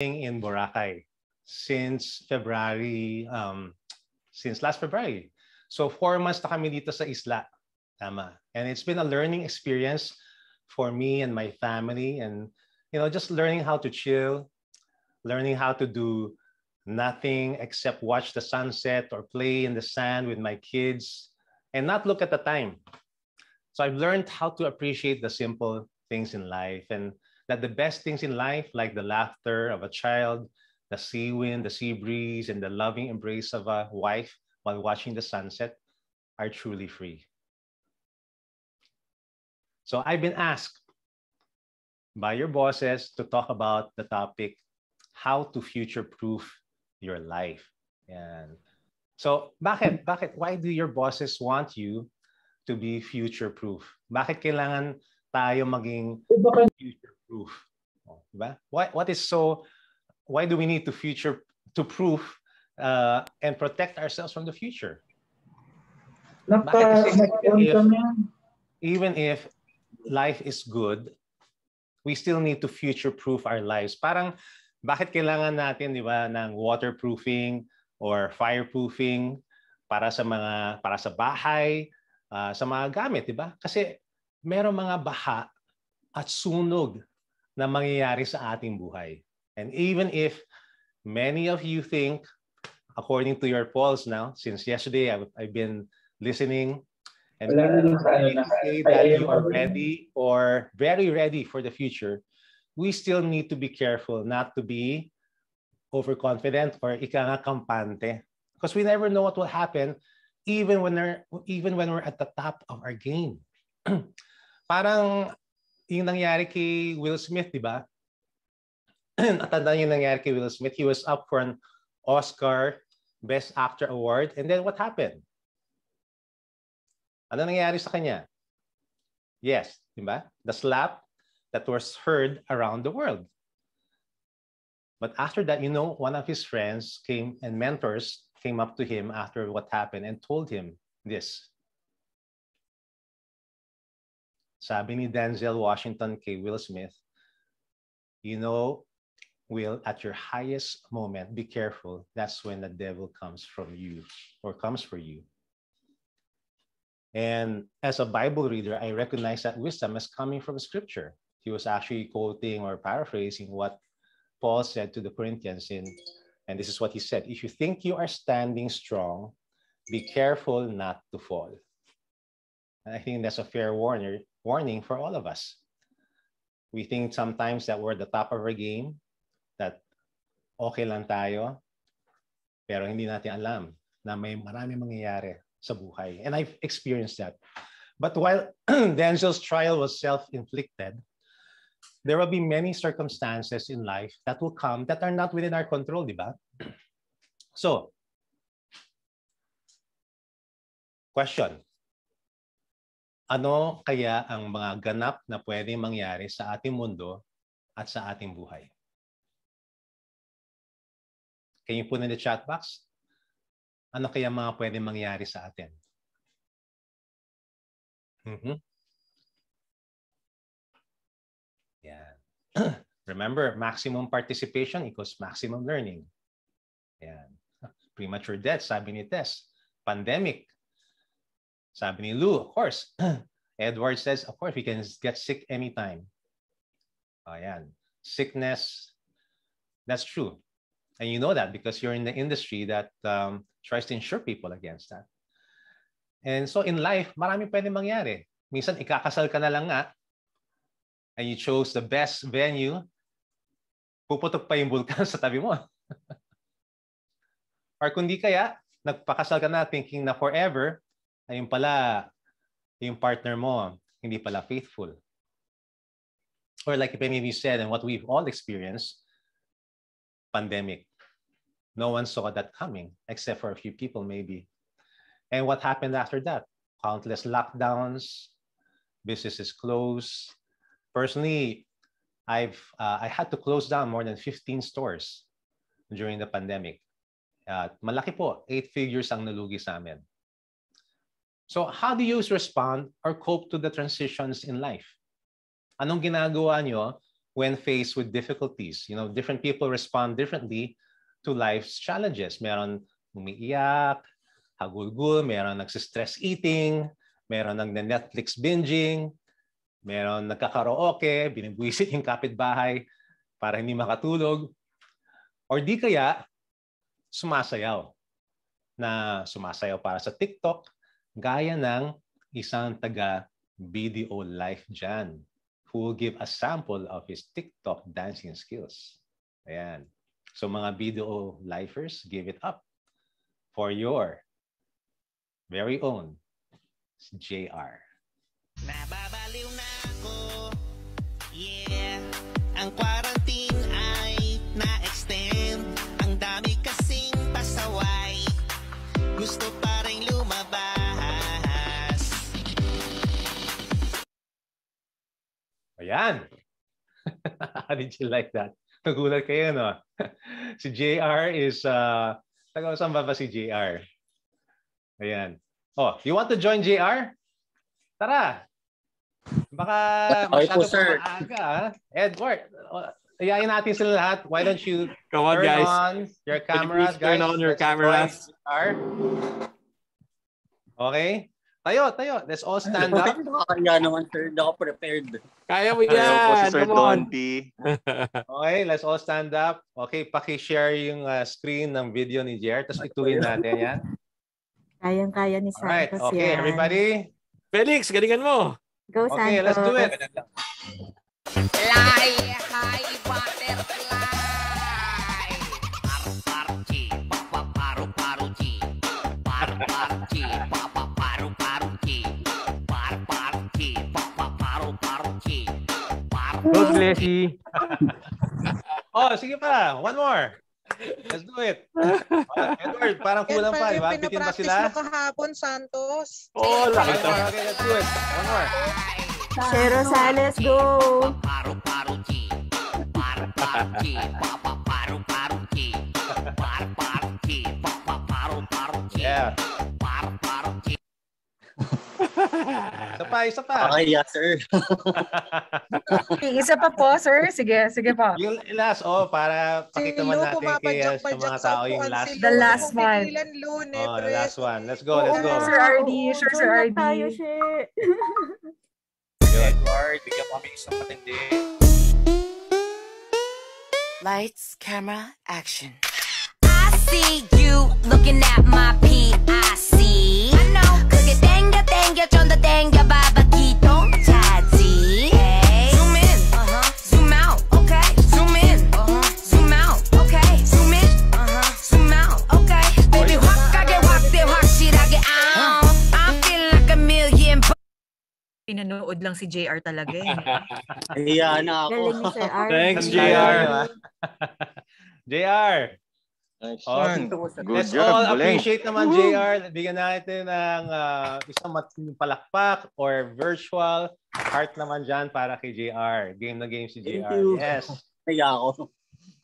in Boracay since February, since last February. So 4 months na kami dito sa isla. Tama. And it's been a learning experience for me and my family, and just learning how to chill, learning how to do nothing except watch the sunset or play in the sand with my kids and not look at the time. So I've learned how to appreciate the simple things in life, and that the best things in life, like the laughter of a child, the sea wind, the sea breeze, and the loving embrace of a wife while watching the sunset, are truly free. So I've been asked by your bosses to talk about the topic, how to future-proof your life. And so bakit? Why do your bosses want you to be future-proof? Bakit kailangan tayo maging future-proof? Diba? Why do we need to proof and protect ourselves from the future? Even if life is good, we still need to future-proof our lives. Parang, bakit kailangan natin, di ba, ng waterproofing or fireproofing para sa bahay, sa mga gamit, di ba? Kasi merong mga baha at sunog na mangyayari sa ating buhay. And even if many of you think, according to your polls now, since yesterday I've been listening, and say that you are ready or very ready for the future, we still need to be careful not to be overconfident or kampante, because we never know what will happen even when we're at the top of our game. Parang yung nangyari kay Will Smith, di ba? Natandaan yung nangyari kay Will Smith. He was up for an Oscar Best Actor Award, and then what happened? Ano nangyari sa kanya? Yes, di ba? The slap that was heard around the world. But after that, one of his friends and mentors came up to him after what happened and told him this. Sabi ni Denzel Washington kay Will Smith, Will, at your highest moment, be careful. That's when the devil comes from you or comes for you. And as a Bible reader, I recognize that wisdom is coming from Scripture. He was actually quoting or paraphrasing what Paul said to the Corinthians, and this is what he said: if you think you are standing strong, be careful not to fall. And I think that's a fair warning for all of us. We think sometimes that we're at the top of our game, that okay lang tayo, pero hindi natin alam na may marami mangyayari sa buhay. And I've experienced that. But while Denzel's trial was self-inflicted, there will be many circumstances in life that will come that are not within our control, di ba? So, question. Ano kaya ang mga ganap na pwedeng mangyari sa ating mundo at sa ating buhay? Can you put in the chat box? Ano kaya mga pwedeng mangyari sa atin? Yeah. Remember, maximum participation equals maximum learning. Yeah. Premature death, sabi ni Tess. Pandemic, sabi ni Lou, of course. Edward says, of course, we can get sick anytime. Ayan. Sickness, that's true. And you know that because you're in the industry that tries to insure people against that. And so in life, marami pwedeng mangyari. Minsan, ikakasal ka na lang nga, and you chose the best venue, puputok pa yung bulkan sa tabi mo. Or kundi kaya, nagpakasal ka na thinking na forever, ayun pala, yung partner mo, hindi pala faithful. Or like maybe said, and what we've all experienced, pandemic. No one saw that coming, except for a few people maybe. And what happened after that? Countless lockdowns, businesses closed. Personally, I had to close down more than 15 stores during the pandemic. Malaki po, 8 figures ang nalugi sa amin. So how do you respond or cope to the transitions in life? Anong ginagawa nyo when faced with difficulties. You know, different people respond differently to life's challenges. Meron umiiyak, hagulgul, meron nagsistress eating, meron nag-Netflix binging, meron nagkakaraoke, binibwisit yung kapitbahay para hindi makatulog, or di kaya sumasayaw para sa TikTok, gaya ng isang taga-BDO Life dyan who will give a sample of his TikTok dancing skills. Ayan. So mga BDO Lifers, give it up for your very own JR. Nababaliw na ako, yeah. Ang quarantine ay na-extend. Ang dami kasing pasaway, gusto pa rin lumabas. Ayan. How did you like that? Nagulat kayo, no? Si JR is, taga-saan ba si JR? Ayan. Oh, you want to join JR? Tara. Baka masyado pa maaga, ha? Edward, ayayin natin sila lahat. Why don't you turn on your cameras, guys? Turn on your cameras. Okay? Tayo. Let's all stand up. Kaya naman, sir. Hindi ako prepared. Kaya mo yan. Sir Don P. Okay, let's all stand up. Okay, paki-share yung screen ng video ni JR. Tapos ituloy natin yan. Kayang-kaya ni Santos. Alright, okay, yan. everybody. Felix, galingan mo. Go, Santos. Okay, let's do it. Fly high butterfly. Paru-paru-chi, paru-paru-chi. Paru-paru-chi, paru-paru-chi. Paru-paru-chi, paru-paru-chi. God bless you. Oh, sige pa. One more. Let's do it. Edward, parang kulang pa, di ba? Bitin pa sila? Pinapractice mo kahapon, Santos. Oh, Okay, let's do it. One more. Share Rosales, go! Paru-paru-chi. Paru-paru-chi, paru-paru-chi. Paru-paru-chi, paru-paru-chi. Yeah. Paru-paru-chi. Isa pa. Okay, yes, sir. Isa pa po, sir. Sige po. Yung last, para pakita man natin kaya sa mga tao yung last. The last one. Oh, the last one. Let's go. Sir RD. Sure, Sir RD. Tayo, shit. Edward, bigyan mo kami isang matindi. Lights, camera, action. I see you looking at my PIC. I know. 그게 땡겨 좀 더 땡겨 봐봐 기동 차지. Zoom in, zoom out, okay. Zoom in, zoom out, okay. Zoom in, zoom out, okay. Baby 확하게 확대 확실하게 I feel like a million. Pinanood lang si JR talaga eh. Ayan na ako. Galing ni Sir R. Thanks, JR. JR. Let's all appreciate naman JR. Bigyan natin ng isang palakpak or virtual heart naman dyan para kay JR. Game na game si JR. Yes. Kaya ako.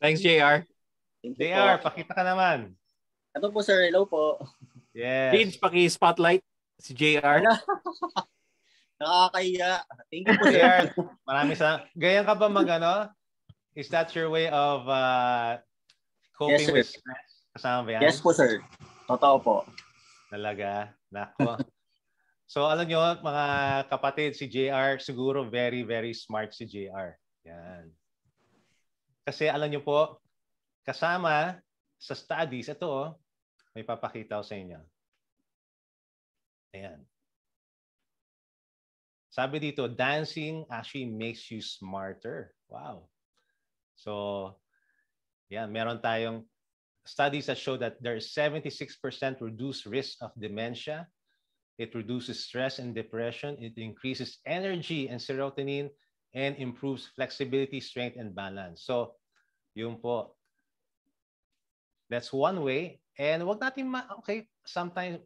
Thanks, JR. JR, pakita ka naman. Ito po, sir. Hello po. Yes. Kids, paki-spotlight si JR. Nakakahiya. Thank you po, sir. JR, maraming ganyan ka ba Is that your way of coping Yes, with stress? Kasama ba yan? Yes po, sir. Totoo po. Talaga. Nako. So alam nyo, mga kapatid, si JR siguro very, very smart si JR. Yan. Kasi alam nyo po, kasama sa studies, ito may papakita ko sa inyo. Ayan. Sabi dito, dancing actually makes you smarter. Wow. So, yeah, meron tayong studies that show that there is 76% reduced risk of dementia. It reduces stress and depression. It increases energy and serotonin and improves flexibility, strength, and balance. So, yun po. That's one way. And wag natin okay, sometimes,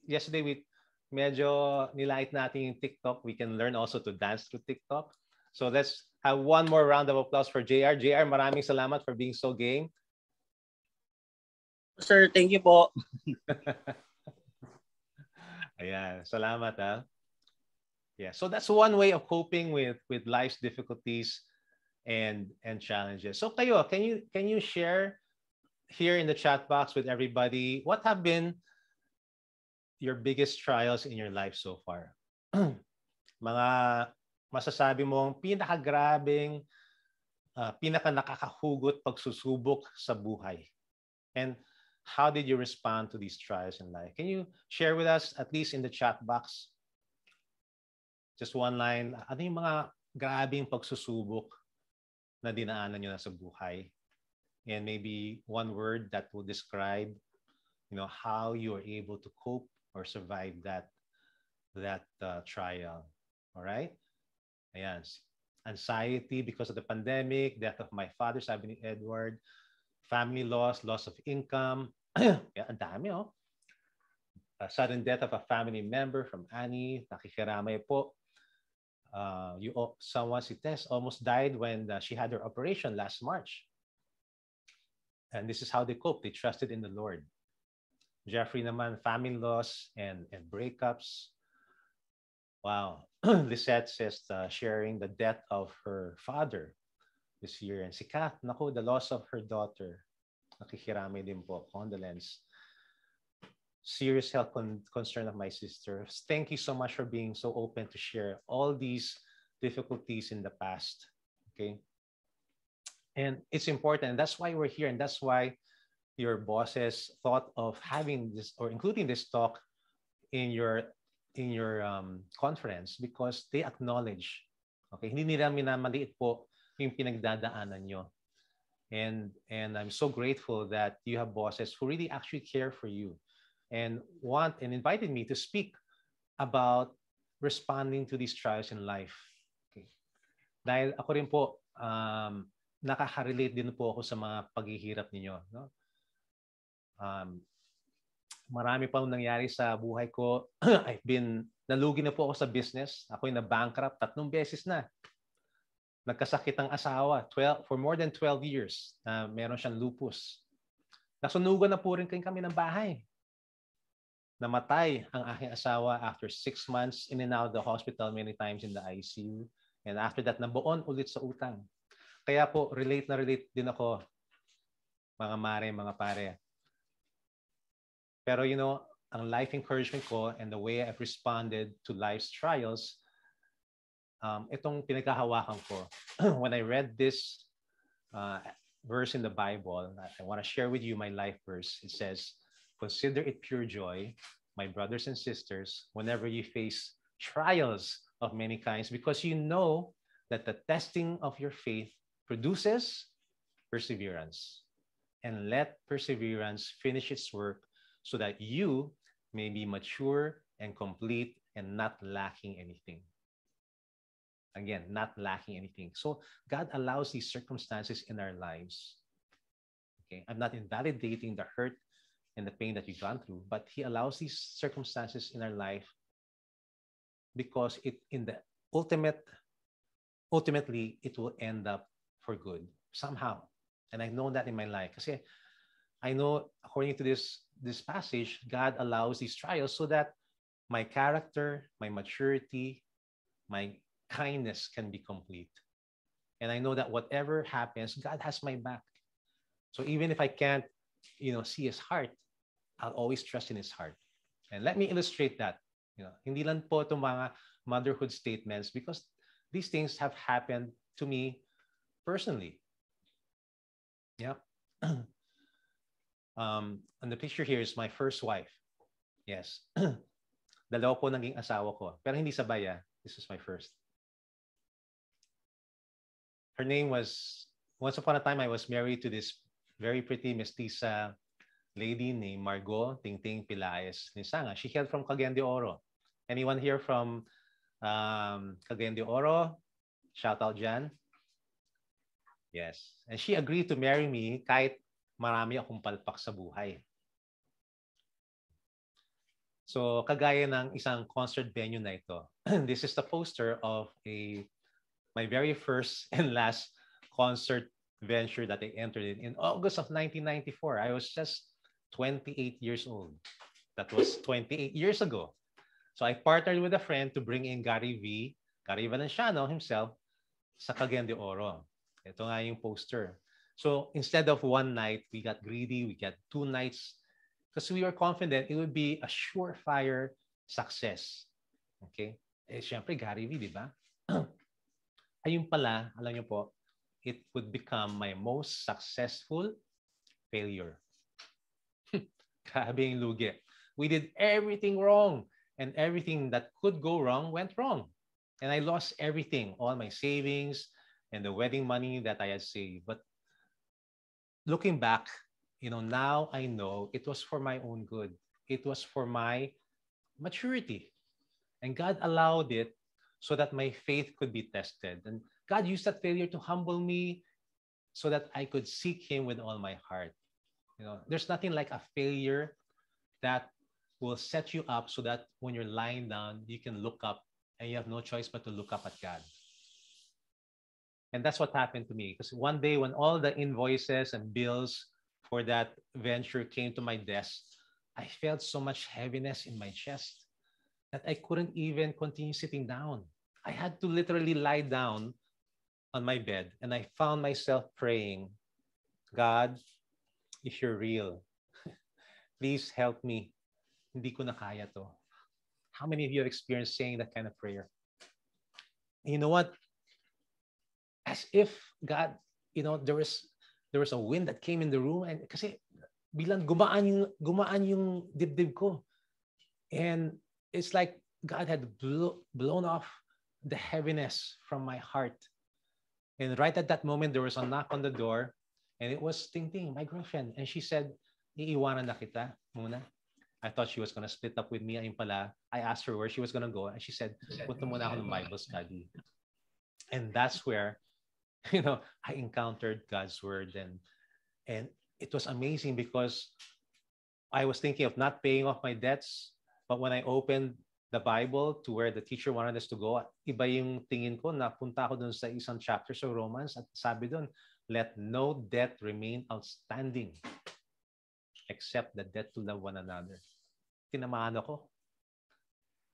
yesterday we medyo nilait natin yung TikTok. We can learn also to dance through TikTok. So let's have one more round of applause for JR. JR, maraming salamat for being so game. Sir, thank you po. Ayan, salamat ha. Yeah, so that's one way of coping with life's difficulties. and challenges. So kayo, can you share here in the chat box with everybody what have been your biggest trials in your life so far? Mga masasabi mong pinakagrabing, pinaka nakakahugot pagsusubok sa buhay. And how did you respond to these trials in life? Can you share with us, at least in the chat box, just one line, ano yung mga grabing pagsusubok na dinaanan nyo na sa buhay? And maybe one word that will describe, how you are able to cope or survive that trial. All right? Ayan. Anxiety because of the pandemic, death of my father, sabi ni Edward, family loss of income. Yeah, ang dami, oh. Sudden death of a family member from Annie, nakikiramay po. Si Tess almost died when she had her operation last March. And this is how they coped. They trusted in the Lord. Jeffrey naman, family loss and breakups. Wow. Lisette says sharing the death of her father this year. And si Kath, naku, the loss of her daughter. Nakikiramay din po. Condolence. Serious health concern of my sister. Thank you so much for being so open to share all these difficulties in the past. Okay. And it's important. And that's why we're here. And that's why your bosses thought of having this or including this talk in your conference, because they acknowledge, okay, hindi nila minamaliit po yung pinagdadaanan nyo. And I'm so grateful that you have bosses who really actually care for you and invited me to speak about responding to these trials in life. Okay. Dahil ako rin po, nakaka-relate din po ako sa mga paghihirap ninyo. No? Marami pang nangyari sa buhay ko. Nalugi na po ako sa business. Ako'y na-bankrupt 3 beses na. Nagkasakit ang asawa for more than 12 years. Meron siyang lupus. Nasunugan na po rin kami ng bahay. Namatay ang aking asawa after 6 months in and out of the hospital, many times in the ICU. And after that, nabuon ulit sa utang. Kaya po, relate din ako, mga mare, mga pare. Pero ang life encouragement ko and the way I've responded to life's trials, itong pinagkahawakan ko. When I read this verse in the Bible, I want to share with you my life verse. It says, "Consider it pure joy, my brothers and sisters, whenever you face trials of many kinds, because you know that the testing of your faith produces perseverance. And let perseverance finish its work, so that you may be mature and complete and not lacking anything." Again, not lacking anything. So God allows these circumstances in our lives. Okay, I'm not invalidating the hurt and the pain that you've gone through, but He allows these circumstances in our life because ultimately it will end up for good somehow. And I know that in my life. Kasi I know, according to this passage, God allows these trials so that my character, my maturity, my kindness can be complete. And I know that whatever happens, God has my back. So even if I can't, see His heart, I'll always trust in His heart. And let me illustrate that. Hindi lang po itong mga motherhood statements, because these things have happened to me personally. Yeah. And the picture here is my first wife. Yes. Dalawa po naging asawa ko. Pero hindi sabay. This is my first. Her name was, once upon a time, I was married to this very pretty mestiza lady named Margot Tingting Pilaes Nisanga. She hailed from Cagayan de Oro. Anyone here from Cagayan de Oro? Shout out, Jan. Yes. And she agreed to marry me kahit marami akong palpak sa buhay. So, kagaya ng isang concert venue na ito. This is the poster of my very first and last concert venture that I entered in August of 1994. I was just 28 years old. That was 28 years ago. So I partnered with a friend to bring in Gary Valenciano himself sa Cagayan de Oro. Ito nga yung poster. So instead of one night, we got greedy, we got 2 nights because we were confident it would be a surefire success. Okay? Eh, syempre, Gary V, di ba? Ayun pala, alam niyo po, it would become my most successful failure. Grabe yung lugi. We did everything wrong, and everything that could go wrong went wrong. And I lost everything, all my savings and the wedding money that I had saved. But looking back, now I know it was for my own good. It was for my maturity. And God allowed it so that my faith could be tested. And God used that failure to humble me so that I could seek Him with all my heart. There's nothing like a failure that will set you up so that when you're lying down, you can look up and you have no choice but to look up at God. And that's what happened to me. Because one day when all the invoices and bills for that venture came to my desk, I felt so much heaviness in my chest that I couldn't even continue sitting down. I had to literally lie down on my bed, and I found myself praying, God, if you're real, please help me. Hindi ko na kaya to. How many of you have experienced saying that kind of prayer? And you know what? As if God, there was a wind that came in the room, and kasi bilang gumaan yung dibdib ko. And it's like God had blown off the heaviness from my heart. And right at that moment, there was a knock on the door, and it was Ting Ting, my girlfriend. And she said, iiwanan na kita muna. I thought she was going to split up with me. Ayun pala, I asked her where she was going to go, and she said, punta muna ako ng Bible study. And that's where, I encountered God's word. And it was amazing because I was thinking of not paying off my debts. But when I opened the Bible to where the teacher wanted us to go, iba yung tingin ko, napunta ako dun sa isang chapter sa Romans at sabi dun, let no debt remain outstanding except the debt to love one another. Tinamaan ako.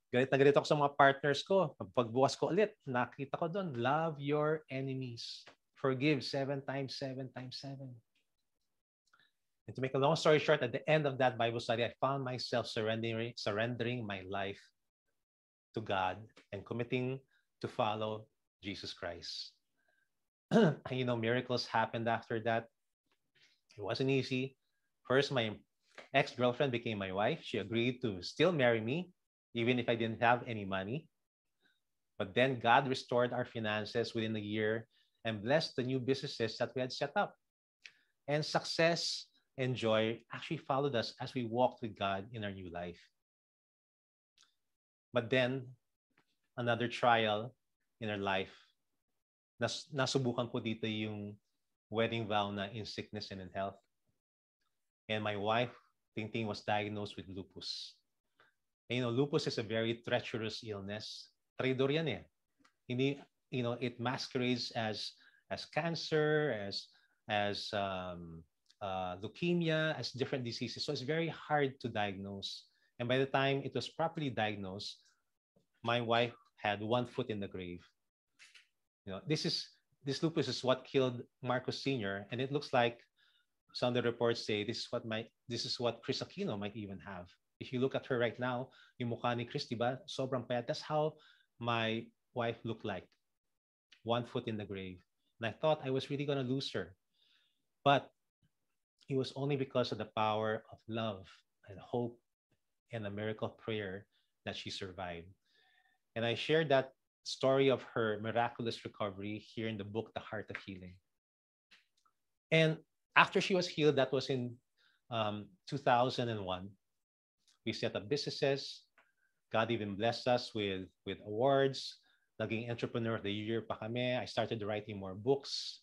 Galit na galit ako sa mga partners ko. Pagbukas ko ulit, nakita ko dun, love your enemies. Forgive 7 times 7 times 7. And to make a long story short, at the end of that Bible study, I found myself surrendering my life to God and committing to follow Jesus Christ. Miracles happened after that. It wasn't easy. First, my ex-girlfriend became my wife. She agreed to still marry me, even if I didn't have any money. But then God restored our finances within a year and blessed the new businesses that we had set up. And success and joy actually followed us as we walked with God in our new life. But then, another trial in our life, nasubukan ko dito yung wedding vow na in sickness and in health. And my wife, Ting Ting, was diagnosed with lupus. And, lupus is a very treacherous illness. Traidor yan eh. Hindi, it masquerades as cancer, as leukemia, as different diseases. So it's very hard to diagnose. And by the time it was properly diagnosed, my wife had 1 foot in the grave. This lupus is what killed Marcos Sr. And it looks like some of the reports say this is what Chris Aquino might even have. If you look at her right now, yung mukha ni Chris, diba? Sobrang payat. That's how my wife looked like. 1 foot in the grave. And I thought I was really going to lose her. But it was only because of the power of love and hope and a miracle prayer that she survived. And I shared that story of her miraculous recovery here in the book, The Heart of Healing. And after she was healed, that was in 2001, we set up businesses. God even blessed us with awards. Naging Entrepreneur of the Year pa kami. I started writing more books.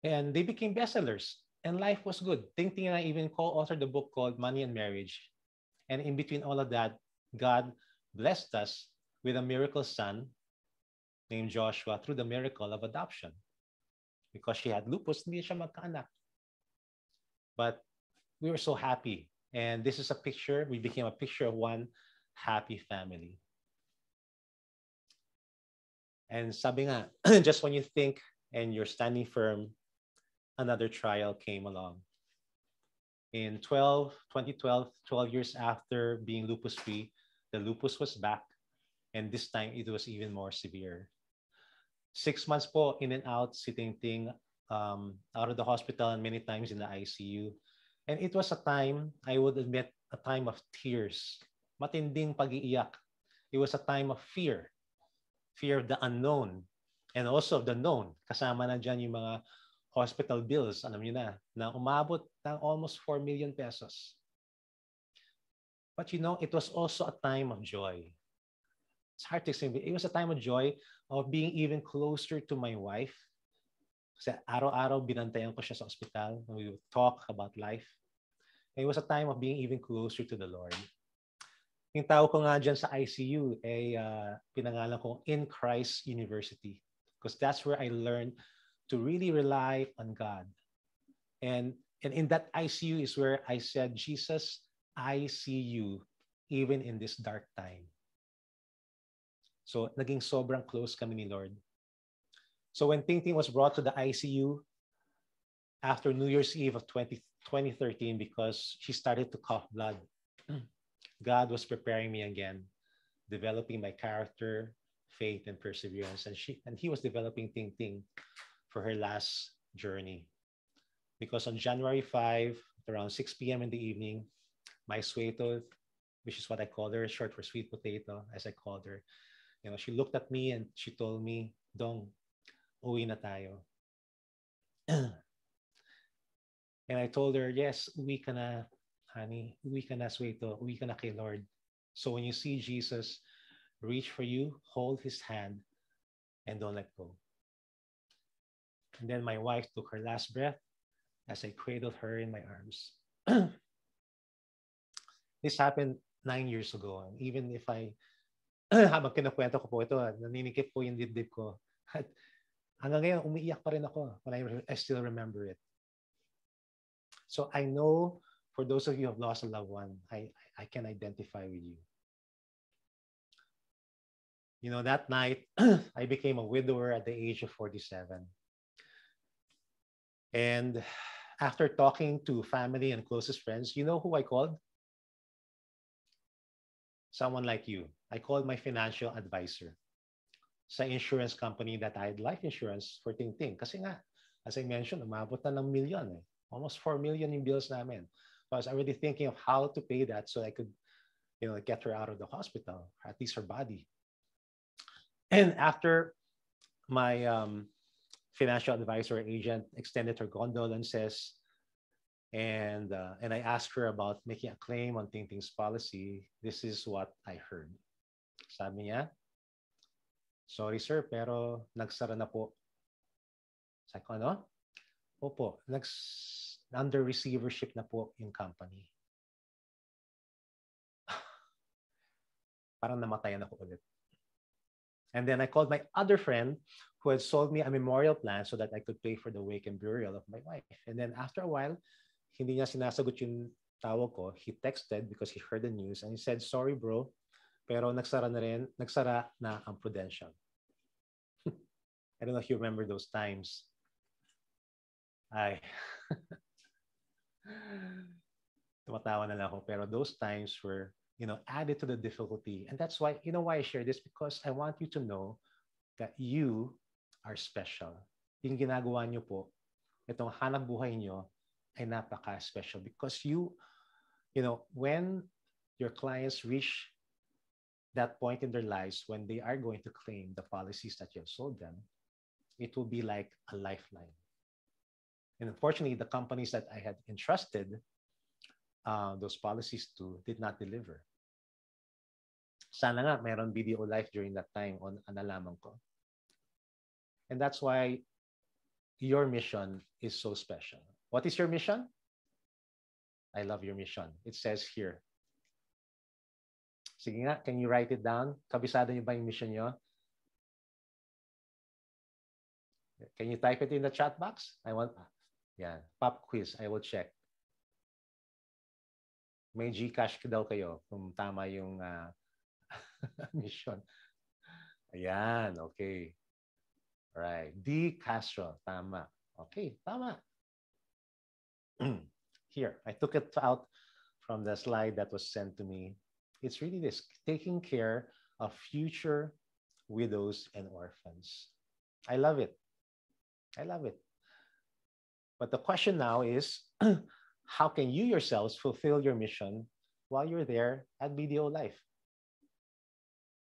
And they became bestsellers. And life was good. Ting Ting and I even co-authored a book called Money and Marriage. And in between all of that, God blessed us with a miracle son named Joshua through the miracle of adoption. Because she had lupus, hindi siya magkaanak. But we were so happy. And this is a picture. We became a picture of one happy family. And sabi nga, just when you think and you're standing firm, another trial came along. In 2012, 12 years after being lupus free, the lupus was back, and this time it was even more severe. 6 months po in and out, sitting out of the hospital and many times in the ICU. And it was a time, I would admit, a time of tears. Matinding pag-iiyak. It was a time of fear. Fear of the unknown and also of the known. Kasama na dyan yung mga hospital bills, alam niyo na umabot ng almost 4 million pesos. But you know, it was also a time of joy. It's hard to explain, but it was a time of joy of being even closer to my wife. Kasi araw-araw binantayan ko siya sa ospital. We would talk about life. And it was a time of being even closer to the Lord. Yung tao ko nga dyan sa ICU ay pinangalan ko In Christ University. Because that's where I learned to really rely on God. And in that ICU is where I said, Jesus, I see you even in this dark time. So naging sobrang close kami ni Lord. So when Ting Ting was brought to the ICU after New Year's Eve of 2013 because she started to cough blood, God was preparing me again, developing my character, faith, and perseverance. And he was developing Ting Ting for her last journey. Because on January 5, around 6 p.m. in the evening, my Sueto, which is what I called her, short for sweet potato, as I called her, you know, she looked at me and she told me, Dong, uwi na tayo. And I told her, yes, uwi ka na, honey. Uwi ka na, Sueto. Uwi ka na kay Lord. So when you see Jesus reach for you, hold his hand and don't let go. And then my wife took her last breath as I cradled her in my arms. This happened 9 years ago. And even if habang kinukwento ko po ito, naninikip po yung dibdib ko. At hanggang ngayon, umiiyak pa rin ako when I still remember it. So I know for those of you who have lost a loved one, I can identify with you. You know, that night, I became a widower at the age of 47. And after talking to family and closest friends, you know who I called? Someone like you. I called my financial advisor sa insurance company that I had life insurance for Ting Ting. Kasi nga, as I mentioned, umabot na ng million. Almost 4 million yung bills namin. So I was already thinking of how to pay that so I could, you know, get her out of the hospital, or at least her body. And after my financial advisor agent extended her condolences, and I asked her about making a claim on Ting Ting's policy, this is what I heard. Sabi niya, sorry sir, pero nagsara na po. Sabi ko, ano? Opo, under receivership na po yung company. Parang namatayan ako ulit. And then I called my other friend who had sold me a memorial plan so that I could pay for the wake and burial of my wife. And then after a while, hindi niya sinasagot yung tawag ko. He texted because he heard the news and he said, sorry bro, pero nagsara na ang Prudential. I don't know if you remember those times. Ay. Tumatawa na lang ako. Pero those times were, you know, added to the difficulty. And that's why, you know why I share this? Because I want you to know that you are special. Yung ginagawa niyo po, itong hanap buhay niyo ay napaka-special. Because you know, when your clients reach that point in their lives when they are going to claim the policies that you have sold them, it will be like a lifeline. And unfortunately, the companies that I had entrusted those policies to did not deliver. Sana nga mayroon video life during that time on nalaman ko. And that's why your mission is so special. What is your mission? I love your mission. It says here. Sige nga, can you write it down? Kabisado niyo ba yung mission niyo? Can you type it in the chat box? Yeah, pop quiz. I will check. May GCash daw kayo kung tama yung mission. Ayan, okay. Right. D. Castro. Tama. Okay, tama. Here, I took it out from the slide that was sent to me. It's really this, taking care of future widows and orphans. I love it. I love it. But the question now is, how can you yourselves fulfill your mission while you're there at BDO Life?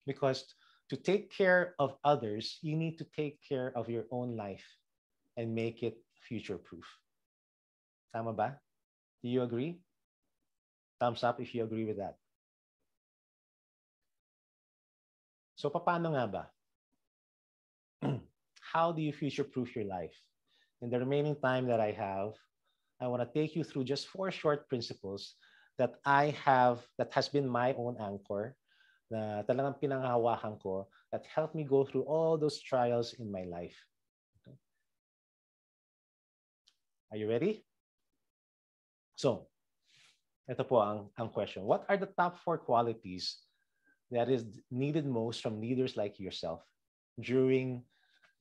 Because to take care of others, you need to take care of your own life and make it future-proof. Tama ba? Do you agree? Thumbs up if you agree with that. So, paano nga ba? How do you future-proof your life? In the remaining time that I have, I want to take you through just 4 short principles that that has been my own anchor, na talagang pinanghahawakan ko, that helped me go through all those trials in my life. Okay. Are you ready? So, ito po ang question. What are the top 4 qualities that is needed most from leaders like yourself during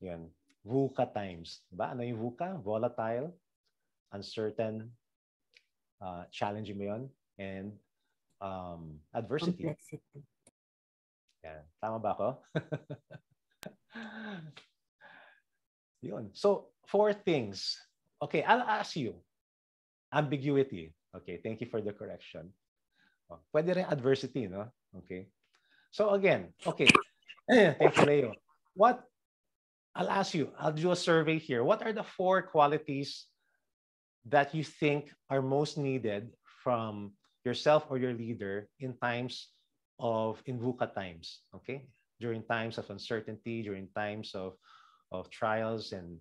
VUCA times? Diba? Ano yung VUCA? Volatile, uncertain, challenging mo yun, and adversity. Complexity. Yan. Tama ba ako? Yun. So, 4 things. Okay, I'll ask you. Ambiguity. Okay, thank you for the correction. Pwede rin adversity, no? Okay. So again, okay. Thank you, Leo. I'll ask you, I'll do a survey here. What are the 4 qualities that you think are most needed from yourself or your leader in VUCA times, okay? During times of uncertainty, during times of trials and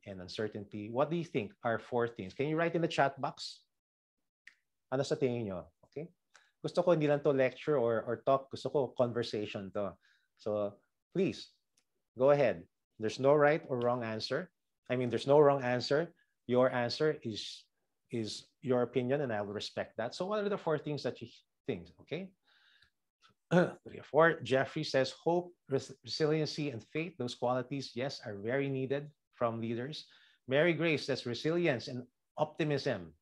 uncertainty. What do you think are 4 things? Can you write in the chat box? Ano sa tingin nyo? Okay? Gusto ko hindi lang to lecture or talk. Gusto ko conversation to. So please, go ahead. There's no right or wrong answer. I mean, there's no wrong answer. Your answer is your opinion, and I will respect that. So what are the 4 things that you think? Okay? 3 or 4. Jeffrey says hope, resiliency, and faith. Those qualities, yes, are very needed from leaders. Mary Grace says resilience and optimism.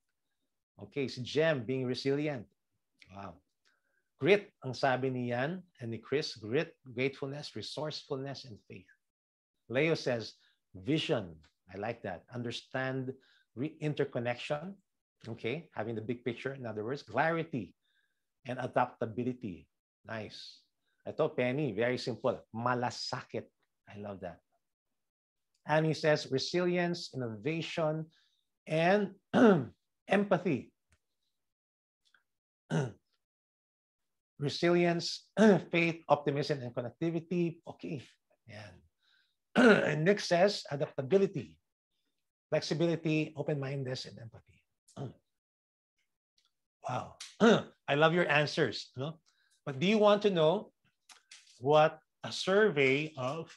Okay, si Jem being resilient. Wow. Grit, ang sabi ni Yan and ni Chris, grit, gratefulness, resourcefulness, and faith. Leo says vision. I like that. Understand interconnection. Okay, having the big picture. In other words, clarity and adaptability. Nice. Ito, Penny, very simple. Malasakit. I love that. Annie says resilience, innovation, and empathy. Resilience, faith, optimism, and connectivity. Okay. Yan. And Nick says adaptability, flexibility, open-mindedness, and empathy. Wow. I love your answers. No? But do you want to know what a survey of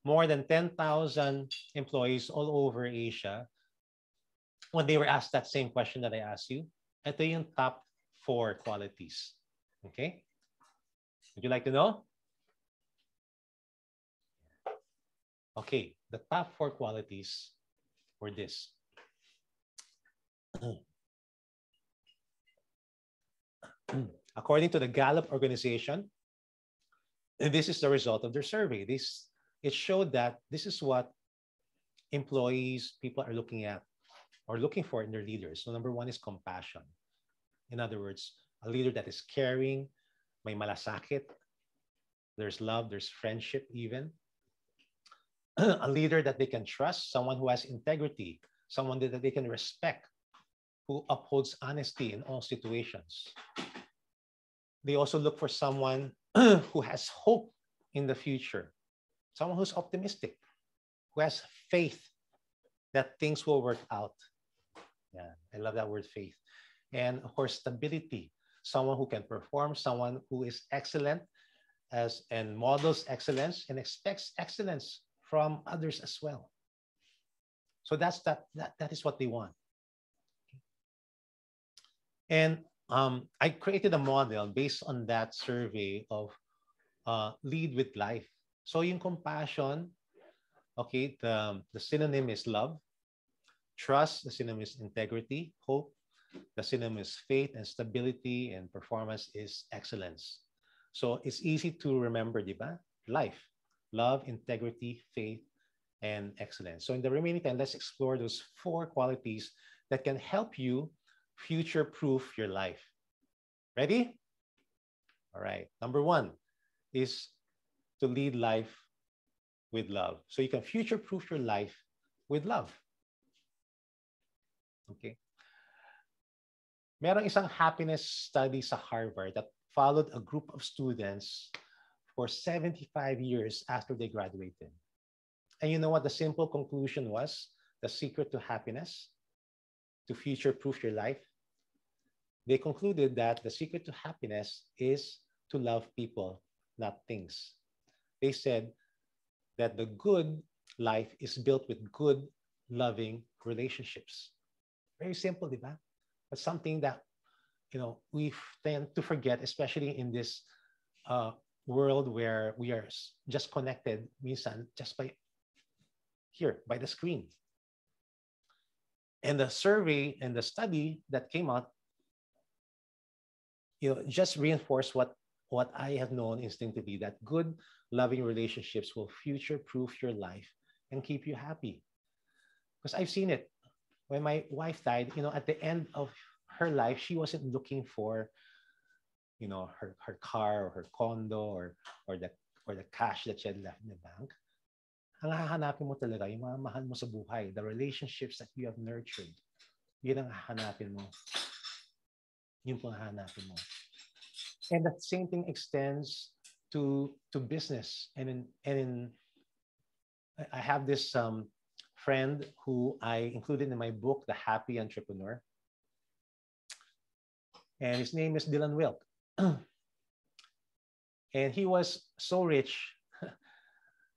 more than 10,000 employees all over Asia, when they were asked that same question that I asked you, ito yung top 4 qualities. Okay? Would you like to know? Okay, the top 4 qualities were this. According to the Gallup organization, this is the result of their survey. It showed that this is what people are looking at or looking for in their leaders. So number 1 is compassion. In other words, a leader that is caring, may malasakit, there's love, there's friendship even. A leader that they can trust, someone who has integrity, someone that they can respect, who upholds honesty in all situations. They also look for someone who has hope in the future, someone who's optimistic, who has faith that things will work out. Yeah, I love that word, faith. And of course, stability, someone who can perform, someone who is excellent and models excellence and expects excellence from others as well. So that is what they want. And I created a model based on that survey of lead with life. So yung compassion, okay, the synonym is love. Trust, the synonym is integrity. Hope, the synonym is faith, and stability and performance is excellence. So it's easy to remember, di ba? Life, love, integrity, faith, and excellence. So in the remaining time, let's explore those 4 qualities that can help you future-proof your life. Ready? All right. Number 1 is to lead life with love. So you can future-proof your life with love. Okay. Merong isang happiness study sa Harvard that followed a group of students for 75 years after they graduated. And you know what the simple conclusion was? The secret to happiness, to future-proof your life? They concluded that the secret to happiness is to love people, not things. They said that the good life is built with good, loving relationships. Very simple, di ba? But something that, we tend to forget, especially in this world where we are just connected, minsan, just by here, by the screen. And the survey and the study that came out, just reinforced what I have known instinctively, that good, loving relationships will future-proof your life and keep you happy. Because I've seen it. When my wife died, at the end of her life, she wasn't looking for, her car or her condo or the cash that she had left in the bank. Ang hahanapin mo talaga, yung mga mahal mo sa buhay, the relationships that you have nurtured. Yun ang hahanapin mo. Yun po ang hahanapin mo. And that same thing extends to business. And I have this friend who I included in my book, The Happy Entrepreneur. And his name is Dylan Wilk. And he was so rich.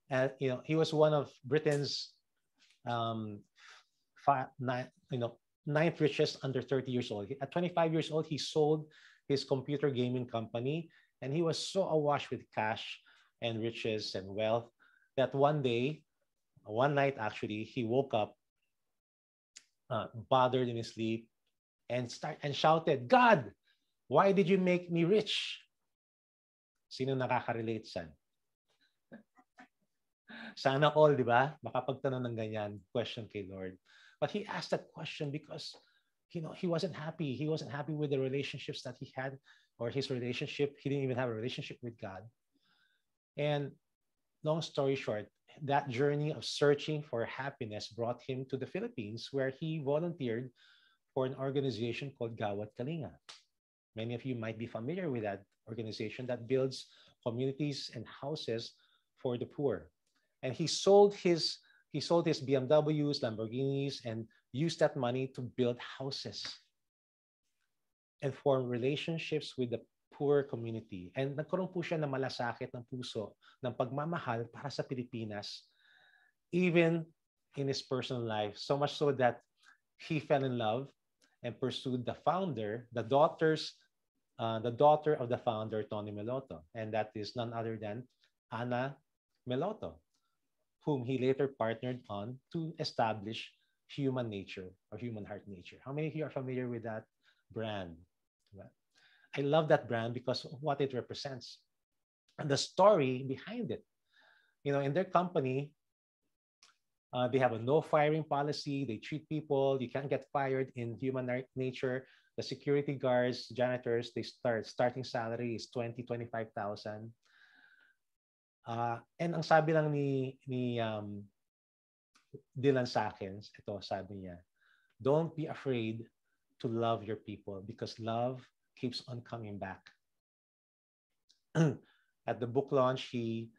And he was one of Britain's ninth richest under 30 years old. At 25 years old, he sold his computer gaming company, and he was so awash with cash and riches and wealth that one night actually, he woke up bothered in his sleep and shouted, "God, why did you make me rich?" Sino nakaka-relate san? Sana all, di ba? Makapagtanong ng ganyan question kay Lord. But he asked that question because he wasn't happy. He wasn't happy with the relationships that he had, or his relationship. He didn't even have a relationship with God. And long story short, that journey of searching for happiness brought him to the Philippines, where he volunteered for an organization called Gawad Kalinga. Many of you might be familiar with that organization that builds communities and houses for the poor. And he sold his BMWs, Lamborghinis, and used that money to build houses and form relationships with the poor community. And nagkaroon po siya ng malasakit ng puso, ng pagmamahal para sa Pilipinas, even in his personal life. So much so that he fell in love and pursued the daughter of the founder, Tony Meloto. And that is none other than Ana Meloto, whom he later partnered on to establish Human Nature or Human Heart Nature. How many of you are familiar with that brand? I love that brand because of what it represents and the story behind it. In their company, they have a no firing policy. They treat people. You can't get fired in Human Nature. The security guards, janitors, starting salary is 25,000. And ang sabi lang ni Dylan sa akin, ito sabi niya, don't be afraid to love your people because love keeps on coming back. At the book launch, he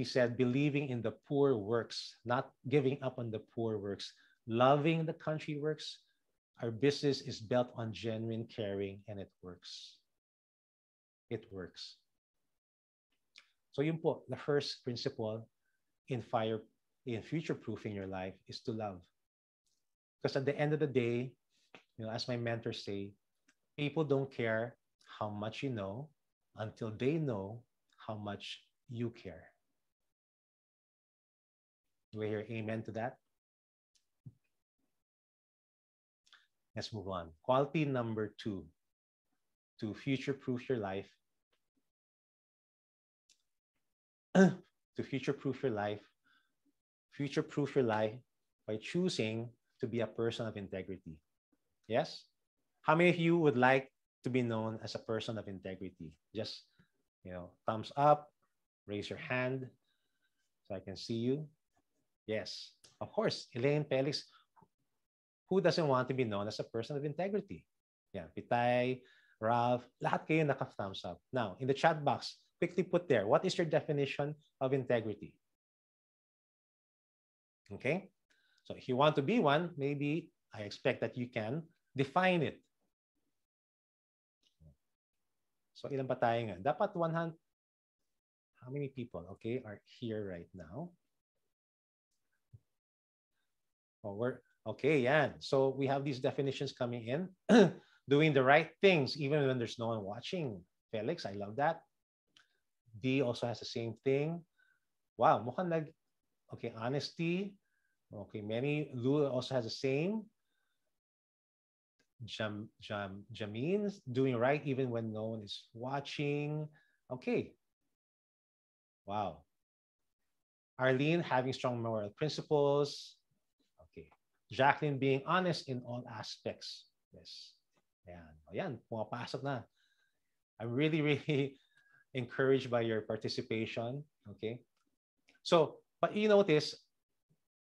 said, believing in the poor works, not giving up on the poor works. Loving the country works. Our business is built on genuine caring, and it works. It works. So yun po, the first principle in future-proofing your life is to love. Because at the end of the day, as my mentors say, people don't care how much you know until they know how much you care. Do I hear amen to that? Let's move on. Quality number 2 to future-proof your life. To future-proof your life. Future-proof your life by choosing to be a person of integrity. Yes? How many of you would like to be known as a person of integrity? Just, thumbs up, raise your hand so I can see you. Yes. Of course, Elaine, Felix, who doesn't want to be known as a person of integrity? Yeah, Pitay, Ralph, lahat kayo naka-thumbs up. Now, in the chat box, quickly put there, what is your definition of integrity? Okay? So if you want to be one, maybe I expect that you can define it. So ilan ba tayo nga? Dapat 100. How many people, okay, are here right now? Oh, okay, yan. So we have these definitions coming in. Doing the right things even when there's no one watching. Felix, I love that. D also has the same thing. Wow, mukhang okay, honesty. Okay, Lou also has the same. Jamin, doing right even when no one is watching. Okay. Wow. Arlene, having strong moral principles. Okay. Jacqueline, being honest in all aspects. Yes. Ayan. Ayan, pumapasok na. I'm really, really encouraged by your participation. Okay. So, but you notice,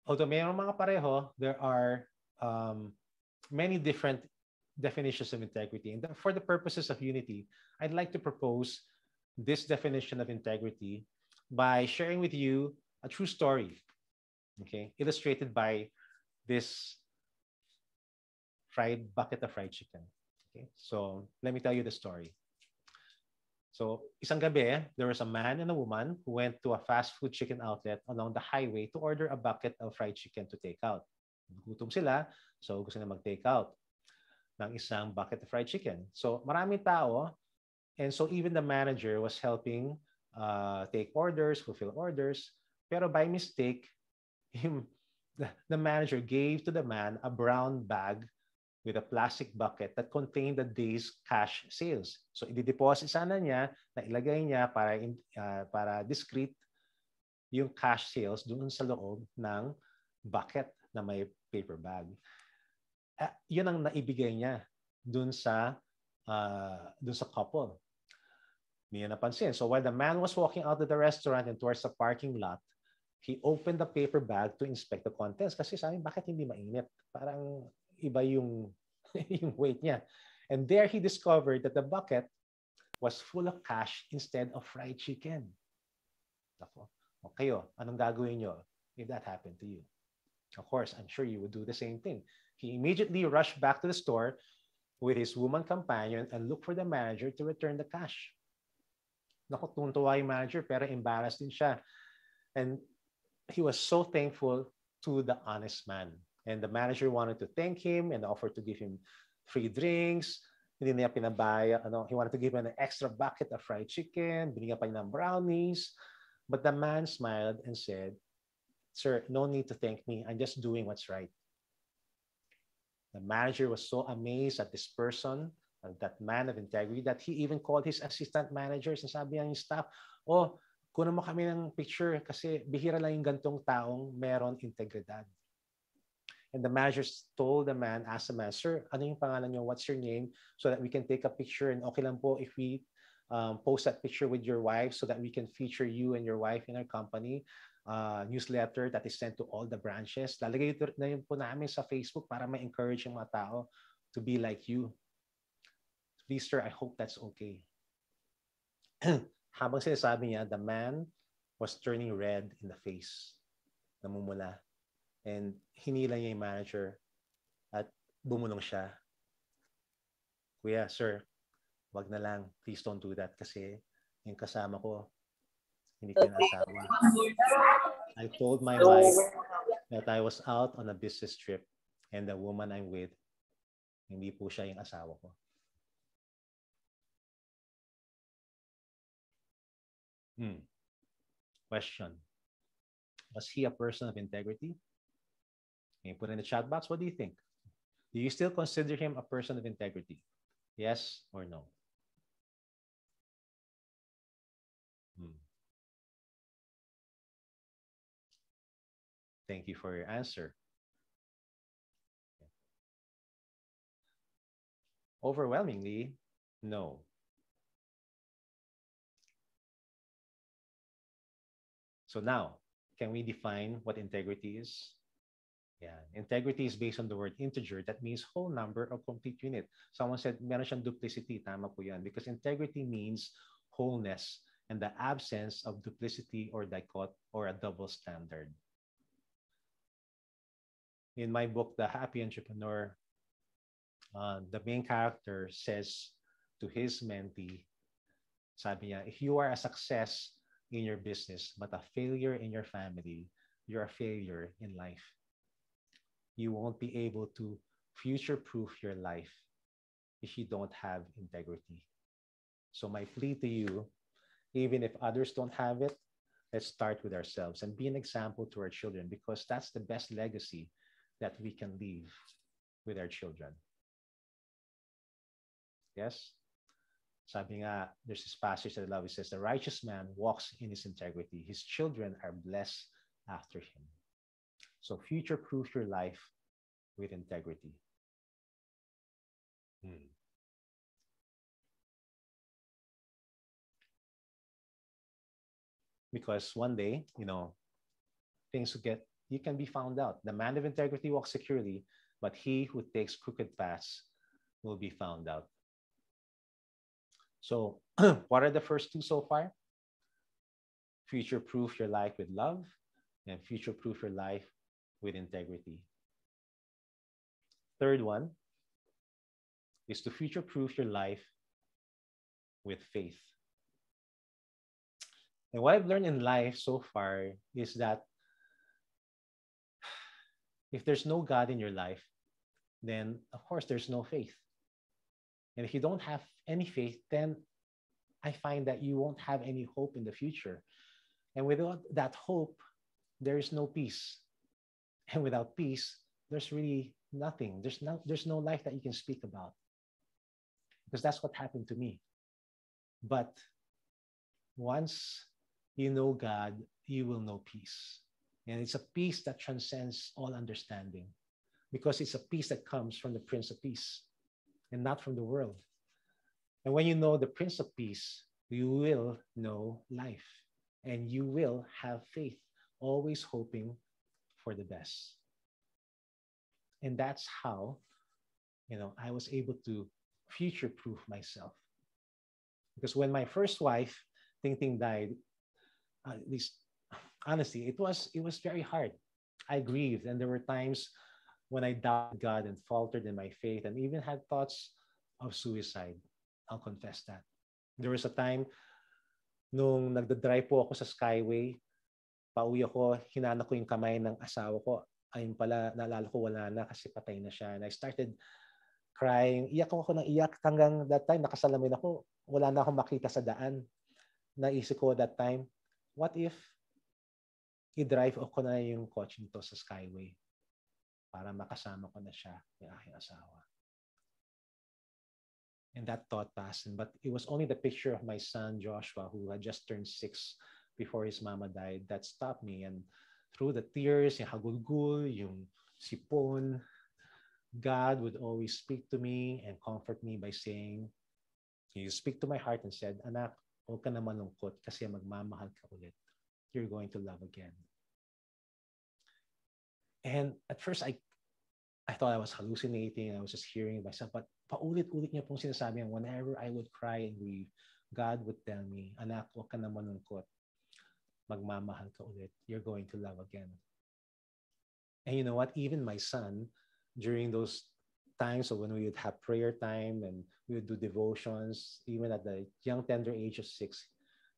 although mayroong mga pareho, there are many different definitions of integrity. And for the purposes of unity, I'd like to propose this definition of integrity by sharing with you a true story, okay, illustrated by this bucket of fried chicken. Okay, so let me tell you the story. So isang gabi, there was a man and a woman who went to a fast food chicken outlet along the highway to order a bucket of fried chicken to take out. Gutom sila, so gusto nila mag-take out ng isang bucket of fried chicken. So maraming tao, and so even the manager was helping take orders, fulfill orders. Pero by mistake, the manager gave to the man a brown bag with a plastic bucket that contained the day's cash sales. So i-deposit sana niya, na ilagay niya para discreet yung cash sales doon sa loob ng bucket na may paper bag. Yun ang naibigay niya doon sa couple. Hindi niya napansin. So while the man was walking out of the restaurant and towards the parking lot, he opened the paper bag to inspect the contents. Kasi sabi, bakit hindi mainit? Parang iba yung weight niya. And there he discovered that the bucket was full of cash instead of fried chicken. O kayo, anong gagawin nyo if that happened to you? Of course, I'm sure you would do the same thing. He immediately rushed back to the store with his woman companion and looked for the manager to return the cash. Naku, tuntua yung manager pero embarrassed din siya. And he was so thankful to the honest man. And the manager wanted to thank him and offered to give him free drinks. Hindi niya pinabaya. He wanted to give him an extra bucket of fried chicken. Binigyan pa niya ng brownies. But the man smiled and said, "Sir, no need to thank me. I'm just doing what's right." The manager was so amazed at this person, that man of integrity, that he even called his assistant managers and sabi niya yung staff, "Oh, kunan mo kami ng picture kasi bihira lang yung gantong taong meron integridad." And the manager told the man, asked the man, "Sir, ano yung pangalan niyo? What's your name? So that we can take a picture. And okay lang po if we post that picture with your wife so that we can feature you and your wife in our company newsletter that is sent to all the branches. Lalagay ito na yun po namin sa Facebook para ma-encourage yung mga tao to be like you. Please, sir, I hope that's okay." Habang sinasabi niya, the man was turning red in the face. Namumula. And hinila niya yung manager at bumulong siya. "Kuya, sir, wag na lang. Please don't do that kasi yung kasama ko, hindi ko na asawa. I told my wife that I was out on a business trip and the woman I'm with, hindi po siya yung asawa ko." Question. Was he a person of integrity? Can you put in the chat box? What do you think? Do you still consider him a person of integrity? Yes or no? Thank you for your answer. Overwhelmingly, no. So now, can we define what integrity is? Yeah, integrity is based on the word integer. That means whole number or complete unit. Someone said, meron siyang duplicity. Tama po yan. Because integrity means wholeness and the absence of duplicity or dicot or a double standard. In my book, The Happy Entrepreneur, the main character says to his mentee, sabi niya, if you are a success in your business but a failure in your family, you're a failure in life. You won't be able to future-proof your life if you don't have integrity. So my plea to you, even if others don't have it, let's start with ourselves and be an example to our children, because that's the best legacy that we can leave with our children. Yes? Sabi nga, there's this passage that I love. It says, the righteous man walks in his integrity. His children are blessed after him. So future-proof your life with integrity. Because one day, things will get, you can be found out. The man of integrity walks securely, but he who takes crooked paths will be found out. So what are the first two so far? Future-proof your life with love and future-proof your life with integrity. Third one is to future-proof your life with faith. And what I've learned in life so far is that if there's no God in your life, then of course there's no faith. And if you don't have any faith, then I find that you won't have any hope in the future. And without that hope, there is no peace. And without peace, there's really nothing. There's no life that you can speak about. Because that's what happened to me. But once you know God, you will know peace. And it's a peace that transcends all understanding. Because it's a peace that comes from the Prince of Peace and not from the world. And when you know the Prince of Peace, you will know life. And you will have faith, always hoping for the best. And that's how, I was able to future-proof myself. Because when my first wife, Ting Ting, died, at least, honestly, it was very hard. I grieved, and there were times when I doubted God and faltered in my faith and even had thoughts of suicide. I'll confess that. There was a time nung nagdadrive po ako sa Skyway, pauwi ako, hinanap ko yung kamay ng asawa ko. Ayun pala, naalala ko wala na kasi patay na siya. And I started crying. Iyak ako ng iyak hanggang that time, nakasalamin ako. Wala na akong makita sa daan. Naisip ko that time, what if i-drive ako na yung kotse nito sa Skyway para makasama ko na siya, yung aking asawa. And that thought passed. But it was only the picture of my son, Joshua, who had just turned 6 before his mama died, that stopped me. And through the tears, yung hagulgul, yung sipon, God would always speak to me and comfort me by saying, you speak to my heart and said, anak, huwag ka na malungkot kasi magmamahal ka ulit. You're going to love again. And at first, I thought I was hallucinating. I was just hearing myself. But paulit-ulit niya pong sinasabi, whenever I would cry and grieve, God would tell me, anak, huwag ka na malungkot. Magmamahal ka ulit. You're going to love again. And you know what? Even my son, during those times of when we would have prayer time and we would do devotions, even at the young, tender age of 6,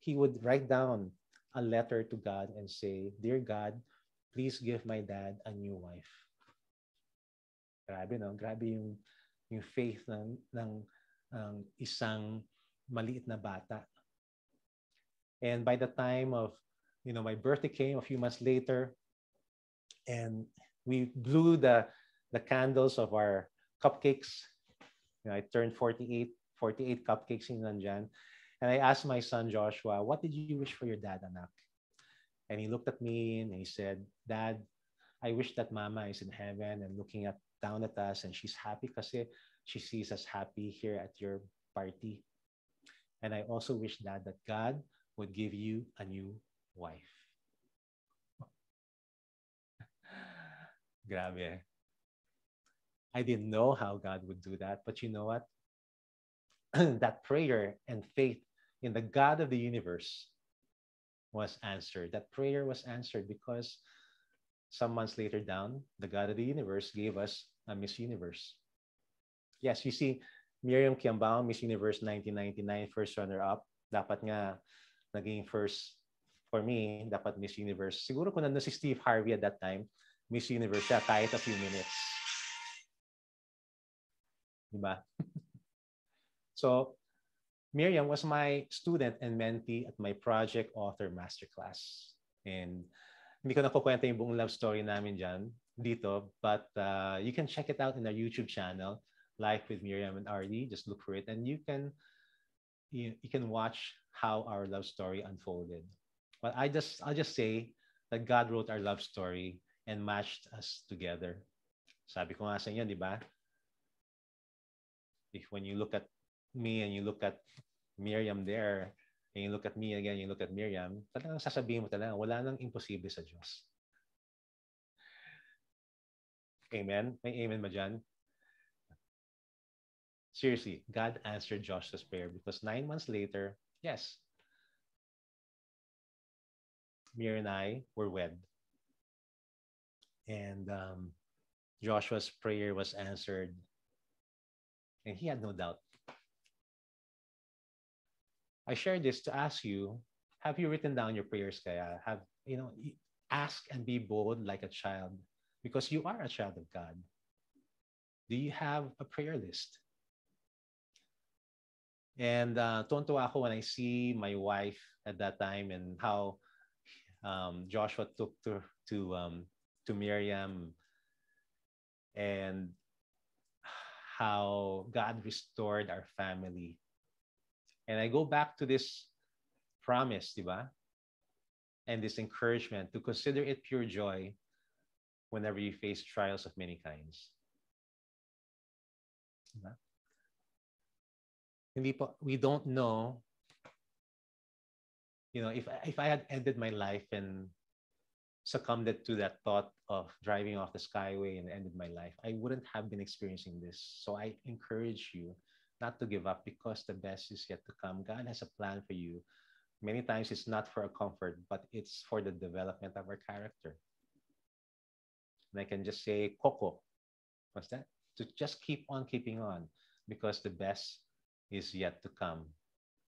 he would write down a letter to God and say, Dear God, please give my dad a new wife. Grabe, no? Grabe yung faith ng isang maliit na bata. And by the time of my birthday came a few months later, and we blew the candles of our cupcakes. I turned 48 cupcakes in nandyan. And I asked my son Joshua, what did you wish for your dad, anak? And he looked at me and he said, Dad, I wish that Mama is in heaven and looking down at us, and she's happy because she sees us happy here at your party. And I also wish, Dad, that God would give you a new wife. Grabe. I didn't know how God would do that, but you know what? That prayer and faith in the God of the universe was answered. That prayer was answered because some months later down, the God of the universe gave us a Miss Universe. Yes, you see, Miriam Kiambao, Miss Universe 1999, first runner-up. Dapat nga naging first for me, dapat Miss Universe. Siguro kung nandun si Steve Harvey at that time, Miss Universe siya kahit a few minutes. Diba? So, Miriam was my student and mentee at my Project Author Masterclass. And hindi ko na kukwenta yung buong love story namin dito, but you can check it out in our YouTube channel, Life with Miriam and RD. Just look for it, and you can watch how our love story unfolded. But I'll just say that God wrote our love story and matched us together. Sabi ko nga sa inyo, di ba? If when you look at me and you look at Miriam there, and you look at me again, you look at Miriam, talagang sasabihin mo talaga, wala nang imposible sa Diyos. Amen? May amen ba dyan? Seriously, God answered Joshua's prayer because 9 months later, yes, Mir and I were wed. And Joshua's prayer was answered. And he had no doubt. I share this to ask you, have you written down your prayers kaya? Ask and be bold like a child because you are a child of God. Do you have a prayer list? And tuwa ako when I see my wife at that time and how Joshua took to Miriam and how God restored our family. And I go back to this promise, di ba? And this encouragement to consider it pure joy whenever you face trials of many kinds. Diba? We don't know, if I had ended my life and succumbed to that thought of driving off the skyway and ended my life, I wouldn't have been experiencing this. So I encourage you not to give up because the best is yet to come. God has a plan for you. Many times it's not for our comfort, but it's for the development of our character. And I can just say, Coco, what's that? To just keep on keeping on because the best is yet to come.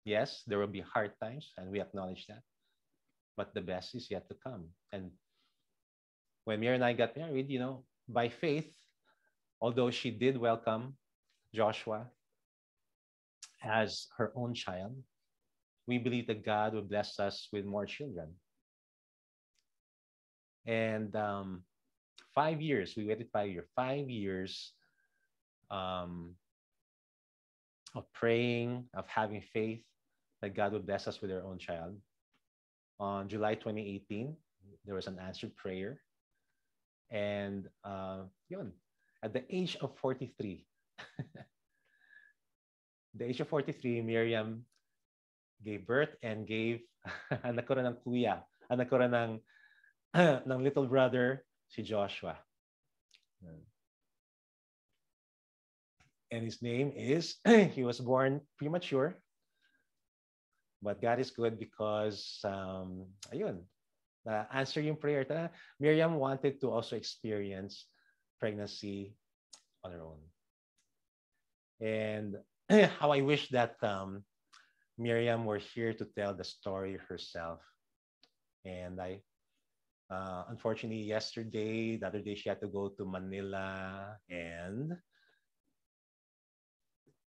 Yes, there will be hard times, and we acknowledge that. But the best is yet to come. And when Mir and I got married, by faith, although she did welcome Joshua as her own child, we believe that God will bless us with more children. And 5 years, we waited 5 years. 5 years of praying, of having faith that God would bless us with our own child. On July 2018, there was an answered prayer. And at the age of 43, Miriam gave birth and gave anak ko rin ng kuya, anak ko rin ng little brother, si Joshua. And his name is, he was born premature, but God is good because, answer yung prayer. Miriam wanted to also experience pregnancy on her own. And how I wish that Miriam were here to tell the story herself. And unfortunately, the other day, she had to go to Manila and...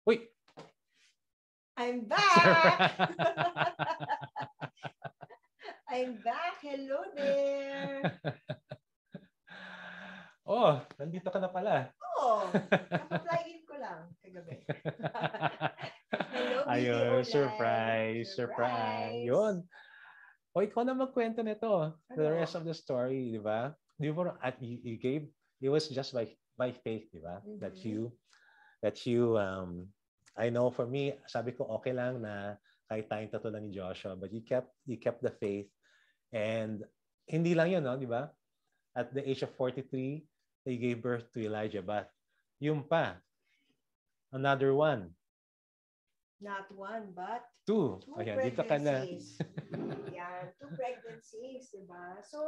Wait. I'm back! I I'm back. Hello there. Oh, nandito ka na pala. Oh, naka-fly in ko lang kagabi. Hello, Ayun, BDO surprise. Yun. O, ikaw na magkwento nito. The Ano? rest of the story, di ba? Di ba, you gave, it was just by faith, di ba? That you, I know for me, sabi ko, okay lang na kahit tayong tatlo lang ni Joshua, but you kept the faith. And hindi lang yun, no? Di ba? At the age of 43, they gave birth to Elijah. But yung pa, another one. Not one, but Two. two Ayan, dito ka na. pregnancies. Yan, 2 pregnancies, diba? So,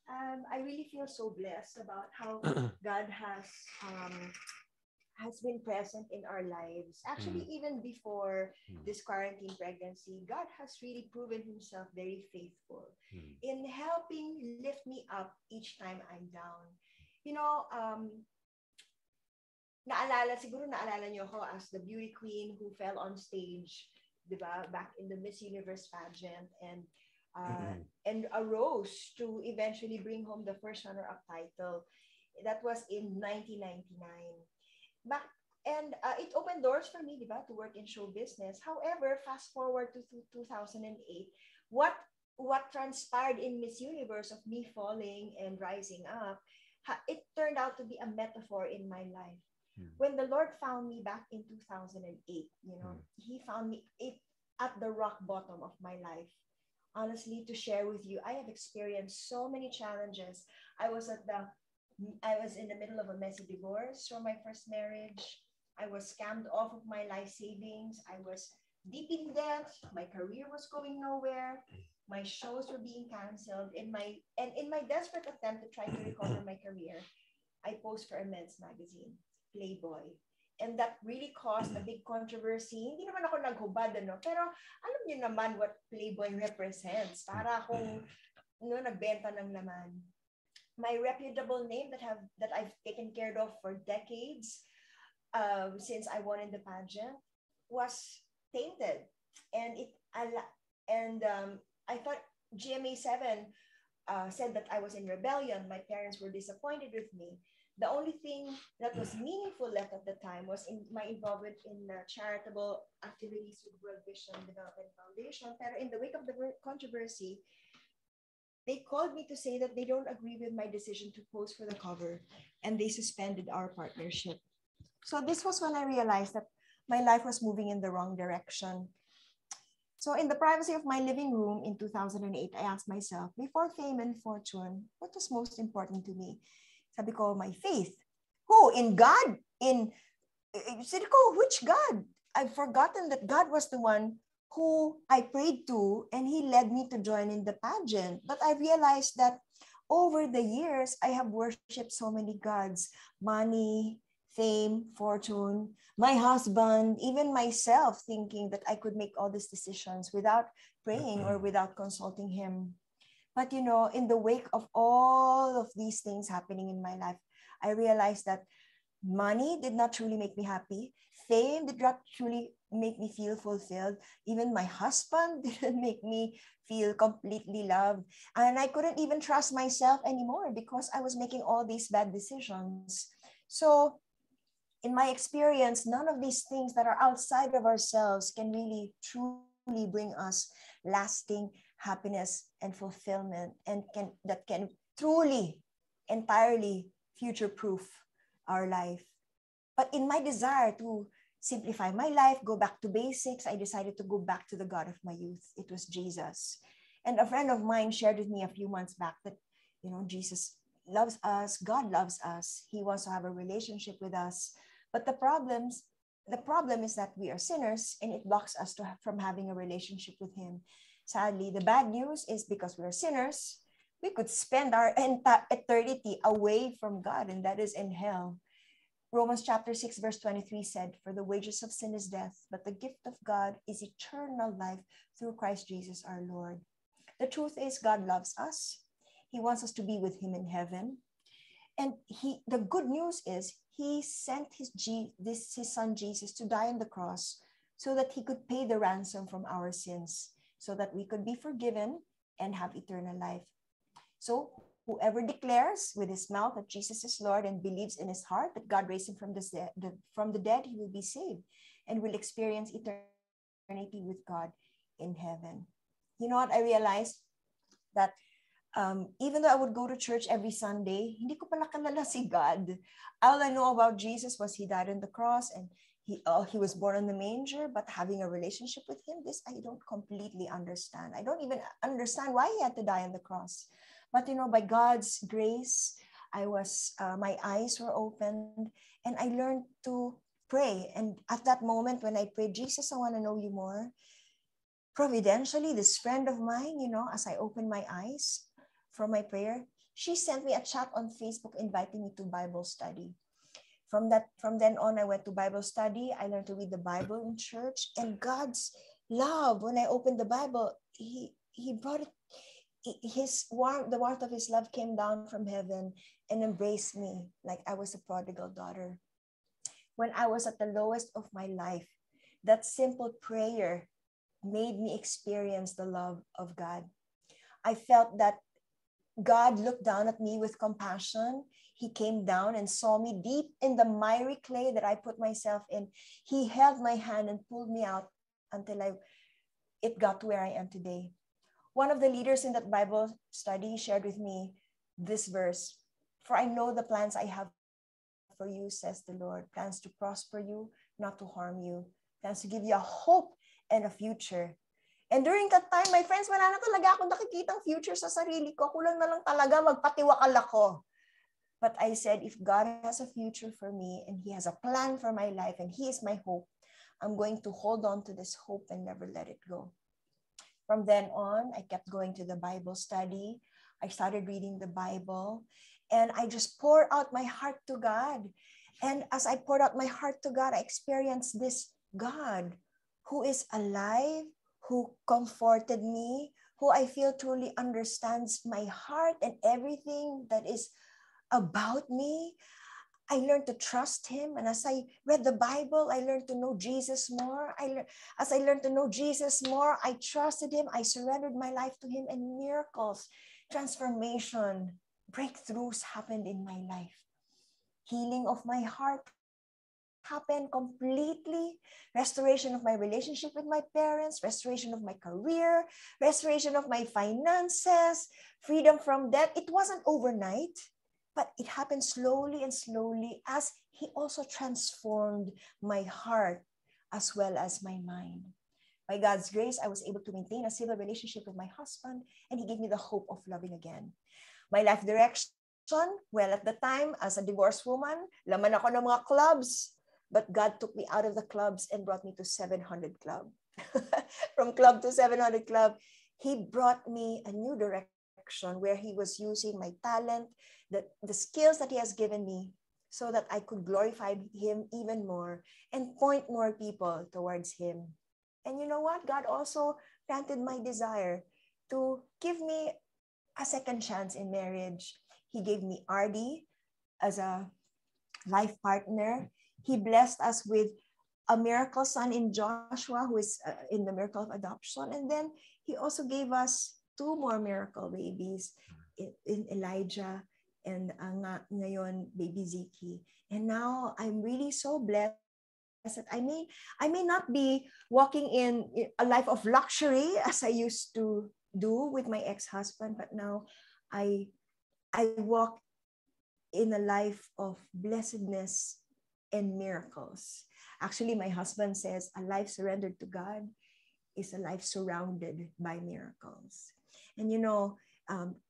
I really feel so blessed about how God has been present in our lives. Actually, even before this quarantine pregnancy, God has really proven himself very faithful in helping lift me up each time I'm down. You know, siguro naalala niyo ako as the beauty queen who fell on stage, diba, back in the Miss Universe pageant and arose to eventually bring home the first runner-up title. That was in 1999. It opened doors for me, diba, to work in show business. However, fast forward to 2008, what transpired in Miss Universe of me falling and rising up, it turned out to be a metaphor in my life. When the Lord found me back in 2008, you know, he found me at the rock bottom of my life. Honestly, to share with you, I have experienced so many challenges. I was in the middle of a messy divorce from my first marriage. I was scammed off of my life savings. I was deep in debt. My career was going nowhere. My shows were being canceled. In my desperate attempt to try to recover my career, I posed for a men's magazine, Playboy. And that really caused a big controversy. Hindi naman ako naghubad, ano? Pero alam niyo naman what Playboy represents. Para akong nagbenta ng laman. My reputable name that I've taken care of for decades, since I won in the pageant, was tainted. And I thought GMA7 said that I was in rebellion. My parents were disappointed with me. The only thing that was meaningful left at the time was in my involvement in charitable activities with World Vision Development Foundation. Pero in the wake of the controversy, they called me to say that they don't agree with my decision to pose for the cover, and they suspended our partnership. So this was when I realized that my life was moving in the wrong direction. So in the privacy of my living room in 2008, I asked myself, before fame and fortune, what was most important to me? Sabi ko, my faith. Who? In God? Sabi ko, which God? I've forgotten that God was the one who I prayed to, and he led me to join in the pageant. But I realized that over the years, I have worshipped so many gods: money, fame, fortune, my husband, even myself, thinking that I could make all these decisions without praying or without consulting him. But you know, in the wake of all of these things happening in my life, I realized that money did not truly make me happy. Fame did not truly make me feel fulfilled. Even my husband didn't make me feel completely loved. And I couldn't even trust myself anymore because I was making all these bad decisions. So in my experience, none of these things that are outside of ourselves can really truly bring us lasting happiness and fulfillment, and that can truly, entirely future-proof our life. But in my desire to simplify my life, go back to basics, I decided to go back to the God of my youth. It was Jesus. And a friend of mine shared with me a few months back that, you know, Jesus loves us, God loves us. He wants to have a relationship with us. But the problem is that we are sinners, and it blocks us from having a relationship with him. Sadly, the bad news is because we are sinners, we could spend our entire eternity away from God, and that is in hell. Romans chapter 6, verse 23 said, "For the wages of sin is death, but the gift of God is eternal life through Christ Jesus our Lord." The truth is, God loves us. He wants us to be with him in heaven. And the good news is he sent his son Jesus to die on the cross so that he could pay the ransom from our sins, so that we could be forgiven and have eternal life. So whoever declares with his mouth that Jesus is Lord and believes in his heart that God raised him from the dead, he will be saved and will experience eternity with God in heaven. You know what I realized? That even though I would go to church every Sunday, hindi ko pala kalala si God. All I know about Jesus was he died on the cross and he was born in the manger, but having a relationship with him, this I don't completely understand. I don't even understand why he had to die on the cross. But you know, by God's grace, my eyes were opened and I learned to pray. And at that moment when I prayed, Jesus, I want to know you more. Providentially, this friend of mine, you know, as I opened my eyes from my prayer, she sent me a chat on Facebook inviting me to Bible study. From then on, I went to Bible study. I learned to read the Bible in church, and God's love, when I opened the Bible, he brought it, the warmth of his love came down from heaven and embraced me like I was a prodigal daughter. When I was at the lowest of my life, that simple prayer made me experience the love of God. I felt that God looked down at me with compassion. He came down and saw me deep in the miry clay that I put myself in. He held my hand and pulled me out until it got to where I am today. One of the leaders in that Bible study shared with me this verse, "For I know the plans I have for you, says the Lord, plans to prosper you, not to harm you, plans to give you a hope and a future." And during that time, my friends, wala na talaga akong nakikitang future sa sarili ko. Kulang na lang talaga magpatiwakal ako. But I said, if God has a future for me and he has a plan for my life and he is my hope, I'm going to hold on to this hope and never let it go. From then on, I kept going to the Bible study. I started reading the Bible and I just poured out my heart to God. And as I poured out my heart to God, I experienced this God who is alive, who comforted me, who I feel truly understands my heart and everything that is about me. I learned to trust him. And as I read the Bible, I learned to know Jesus more. As I learned to know Jesus more, I trusted him. I surrendered my life to him, and miracles, transformation, breakthroughs happened in my life. Healing of my heart happened completely. Restoration of my relationship with my parents, restoration of my career, restoration of my finances, freedom from debt. It wasn't overnight, but it happened slowly and slowly as he also transformed my heart as well as my mind. By God's grace, I was able to maintain a civil relationship with my husband, and he gave me the hope of loving again. My life direction, well, at the time, as a divorced woman, laman ako ng mga clubs, but God took me out of the clubs and brought me to 700 Club. From club to 700 Club, he brought me a new direction where he was using my talent, the skills that he has given me, so that I could glorify him even more and point more people towards him. And you know what? God also granted my desire to give me a second chance in marriage. He gave me RD as a life partner. He blessed us with a miracle son in Joshua, who is in the miracle of adoption. And then he also gave us 2 more miracle babies in Elijah and ngayon baby Ziki. And now I'm really so blessed that I may not be walking in a life of luxury as I used to do with my ex-husband, but now I walk in a life of blessedness and miracles. Actually, my husband says a life surrendered to God is a life surrounded by miracles. And you know,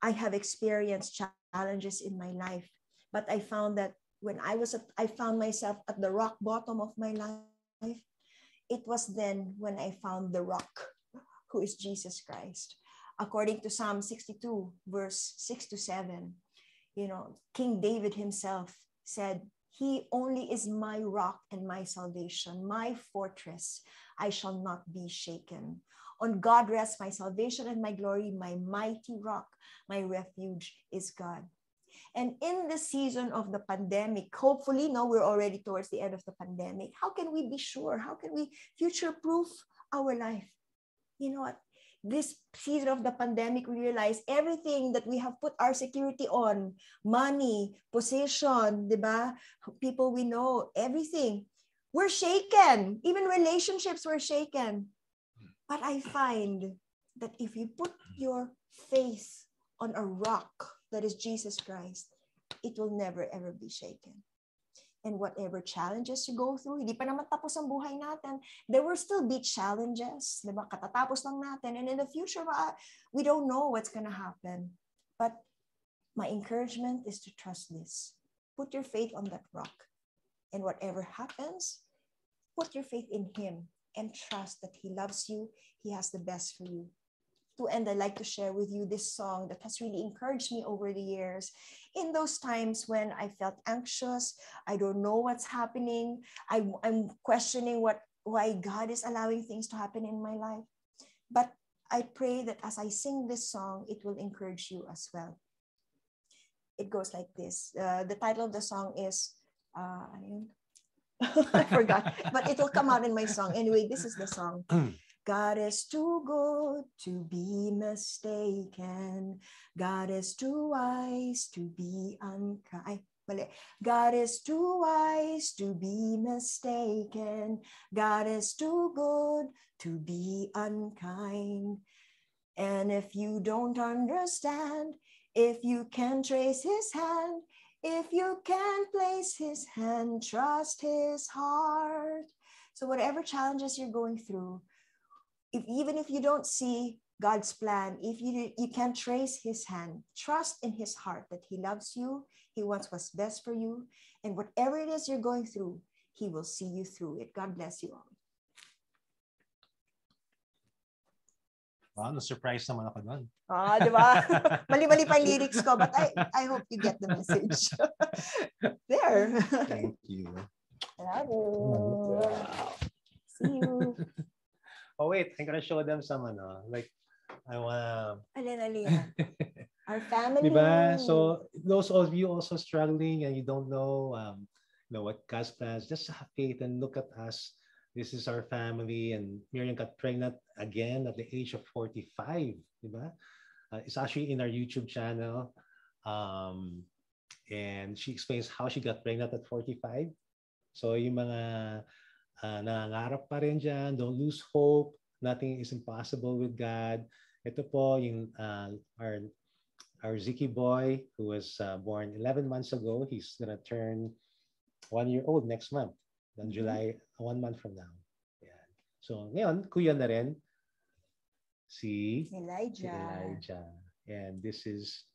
I have experienced challenges in my life, but I found that when I found myself at the rock bottom of my life, it was then when I found the rock, who is Jesus Christ. According to Psalm 62, verse 6-7, you know, King David himself said, "He only is my rock and my salvation, my fortress. I shall not be shaken. On God rests my salvation and my glory, my mighty rock, my refuge is God." And in the season of the pandemic, hopefully now we're already towards the end of the pandemic, how can we be sure? How can we future-proof our life? You know what? this season of the pandemic, we realize everything that we have put our security on, money, position, di ba? People we know, everything, we're shaken. Even relationships were shaken. But I find that if you put your faith on a rock that is Jesus Christ, it will never ever be shaken. And whatever challenges you go through, hindi pa naman tapos ang buhay natin. There will still be challenges, di ba? Katatapos lang natin. And in the future, we don't know what's gonna happen. But my encouragement is to trust this. Put your faith on that rock. And whatever happens, put your faith in Him and trust that He loves you. He has the best for you. To end, I'd like to share with you this song that has really encouraged me over the years. In those times when I felt anxious, I don't know what's happening, I'm questioning why God is allowing things to happen in my life. But I pray that as I sing this song, it will encourage you as well. It goes like this. The title of the song is, I forgot, but it will come out in my song. Anyway, this is the song. God is too good to be mistaken. God is too wise to be unkind. God is too wise to be mistaken. God is too good to be unkind. And if you don't understand, if you can't trace His hand, if you can't place His hand, trust His heart. So whatever challenges you're going through, even if you don't see God's plan, if you can't trace His hand, trust in His heart that He loves you, He wants what's best for you, and whatever it is you're going through, He will see you through it. God bless you all. Wow, na-surprise naman ako doon. Di ba? Mali-mali pa yung lyrics ko, but I hope you get the message. There. Thank you. Bravo. See you. Oh wait, I'm gonna show them some like I wanna. Alin. Our family. Diba? So those of you also struggling and you don't know, what God's plans, just have faith and look at us. This is our family, and Miriam got pregnant again at the age of 45. Diba? It's actually in our YouTube channel, and she explains how she got pregnant at 45. So yung mga nangangarap pa rin dyan, don't lose hope, nothing is impossible with God. Ito po yung our Ziki boy who was born 11 months ago. He's gonna turn 1 year old next month, on July, 1 month from now. Yan. So ngayon, kuya na rin si Elijah. And this is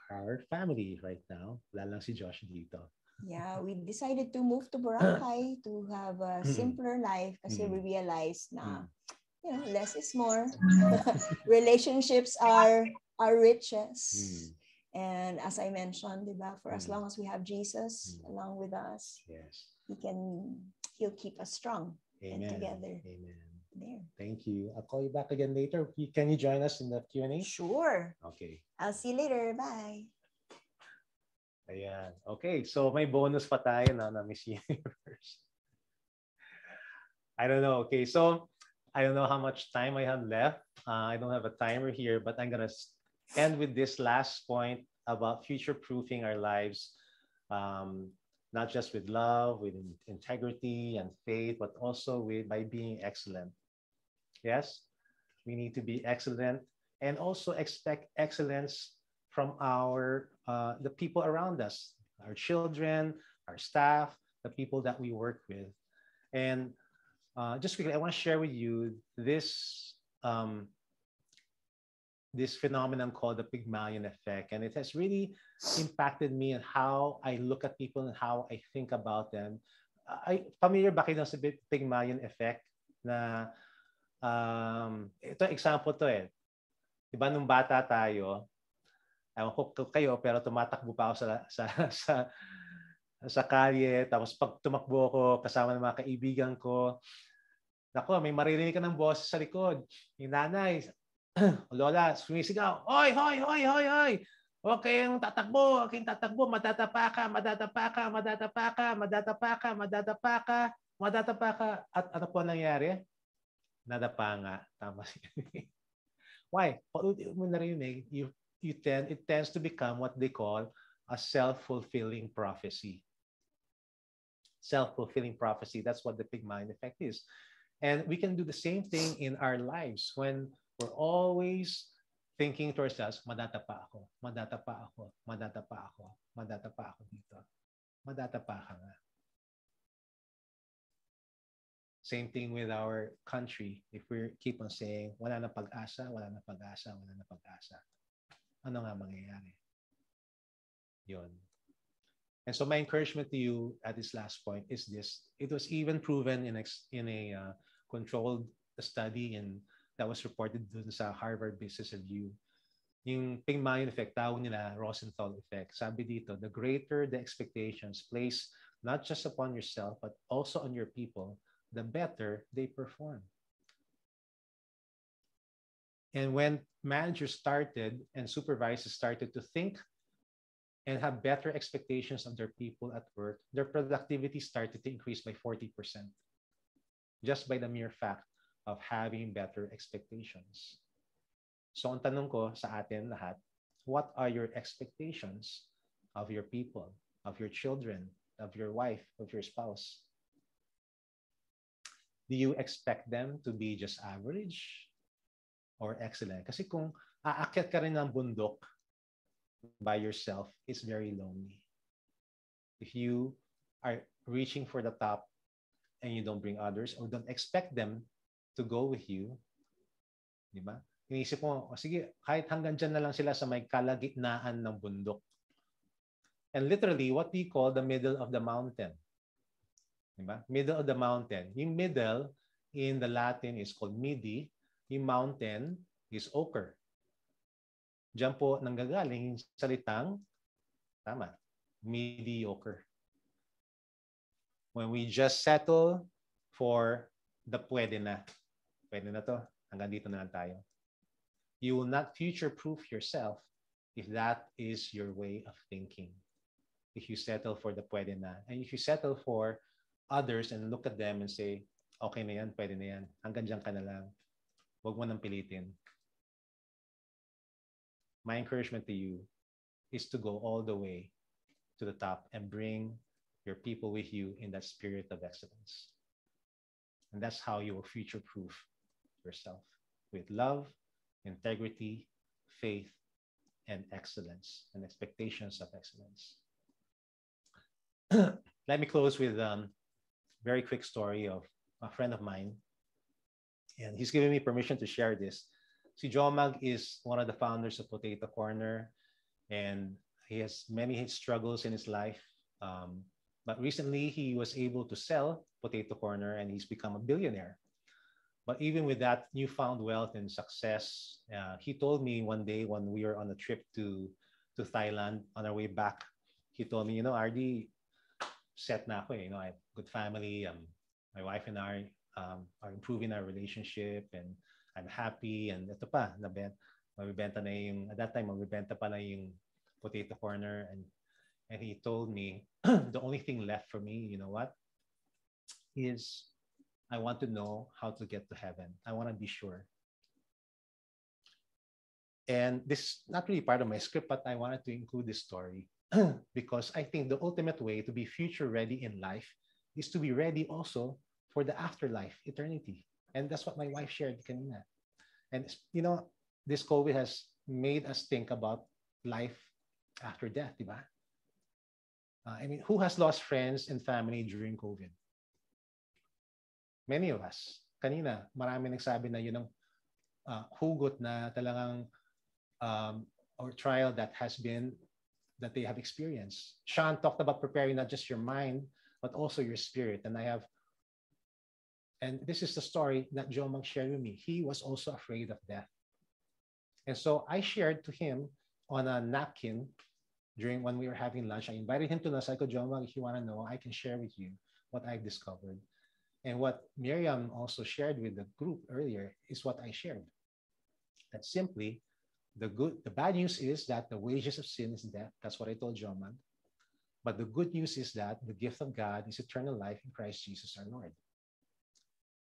our family right now. Wala lang si Josh dito. Yeah, we decided to move to Boracay to have a simpler life kasi we realized na, less is more. Relationships are riches. And as I mentioned, diba, for as long as we have Jesus along with us, yes, He'll keep us strong. Amen. And together. Amen. There. Thank you. I'll call you back again later. Can you join us in the Q&A? Sure. Okay. I'll see you later. Bye. Ayan. Okay, so may bonus pa tayo na Miss Universe. I don't know. Okay, so I don't know how much time I have left. I don't have a timer here, but I'm going to end with this last point about future-proofing our lives, not just with love, with integrity and faith, but also by being excellent. Yes, we need to be excellent and also expect excellence from the people around us, our children, our staff, the people that we work with. And just quickly, I want to share with you this phenomenon called the Pygmalion effect. And it has really impacted me and how I look at people and how I think about them. Familiar ba kayo sa Pygmalion effect? Na ito example to eh. Diba nung bata tayo, ewan ko kayo, pero tumatakbo pa ako sa kalye, tapos pag tumakbo ako kasama ng mga kaibigan ko, nako, may maririnig ka ng boses sa likod. Yung nanay, lola, sumisigaw, "Hoy, hoy, hoy, hoy, hoy! Huwag kayong tatakbo, huwag kayong tatakbo, madadapa ka, madadapa ka, madadapa ka, madadapa ka, madadapa ka, madadapa ka." At ano po nangyari? Nadapa nga. Tama si Why? Paulit mo narinig, it tends to become what they call a self-fulfilling prophecy. Self-fulfilling prophecy. That's what the Pygmalion effect is. And we can do the same thing in our lives when we're always thinking to ourselves, madata pa ako, madata pa ako, madata pa ako, madata pa ako dito. Madata pa ka nga. Same thing with our country. If we keep on saying, wala na pag-asa, wala na pag-asa, wala na pag-asa. Ano nga mangyayari? Yun. And so my encouragement to you at this last point is this. It was even proven in a controlled study that was reported dun sa Harvard Business Review. Yung Pygmalion effect, tawag nila Rosenthal effect. Sabi dito, the greater the expectations placed not just upon yourself, but also on your people, the better they perform. And when managers started and supervisors started to think and have better expectations of their people at work, their productivity started to increase by 40%, just by the mere fact of having better expectations. So ang tanong ko sa atin lahat, what are your expectations of your people, of your children, of your wife, of your spouse? Do you expect them to be just average or excellent? Kasi kung aakyat ka rin ng bundok by yourself, it's very lonely. If you are reaching for the top and you don't bring others or don't expect them to go with you, di ba? Iniisip mo, sige, kahit hanggang dyan na lang sila sa may kalagitnaan ng bundok. And literally, what we call the middle of the mountain. Diba? Middle of the mountain. Yung middle in the Latin is called midi. Yung mountain is ochre. Diyan po nanggagaling yung salitang, tama, mediocre. When we just settle for the pwede na. Pwede na to. Hanggang dito na lang tayo. You will not future-proof yourself if that is your way of thinking. If you settle for the pwede na. And if you settle for others and look at them and say, okay na yan, pwede na yan. Hanggang dyan ka na lang. Huwag mo nang pilitin. My encouragement to you is to go all the way to the top and bring your people with you in that spirit of excellence. And that's how you will future-proof yourself with love, integrity, faith, and excellence, and expectations of excellence. Let me close with very quick story of a friend of mine. And he's giving me permission to share this. Si Jomag is one of the founders of Potato Corner, and he has many struggles in his life. But recently, he was able to sell Potato Corner, and he's become a billionaire. But even with that newfound wealth and success, he told me one day when we were on a trip to Thailand, on our way back, he told me, RD, set na ako eh. I have a good family. My wife and I are improving our relationship, and I'm happy. And ito pa, mabibenta na yung, at that time, mabibenta pa na yung Potato Corner. And he told me, the only thing left for me, you know what, is I want to know how to get to heaven. I want to be sure. And this is not really part of my script, but I wanted to include this story because I think the ultimate way to be future ready in life is to be ready also for the afterlife, eternity. And that's what my wife shared kanina. And this COVID has made us think about life after death, diba? I mean, who has lost friends and family during COVID? Many of us. Kanina, marami nagsabi na yun ang hugot na talagang or trial that they have experienced. Sean talked about preparing not just your mind, but also your spirit. And this is the story that Jomag shared with me. He was also afraid of death. And so I shared to him on a napkin when we were having lunch. I invited him to lunch. I said, Jomag, if you want to know, I can share with you what I've discovered. And what Miriam also shared with the group earlier is what I shared. That simply, the bad news is that the wages of sin is death. That's what I told Jomag. But the good news is that the gift of God is eternal life in Christ Jesus our Lord.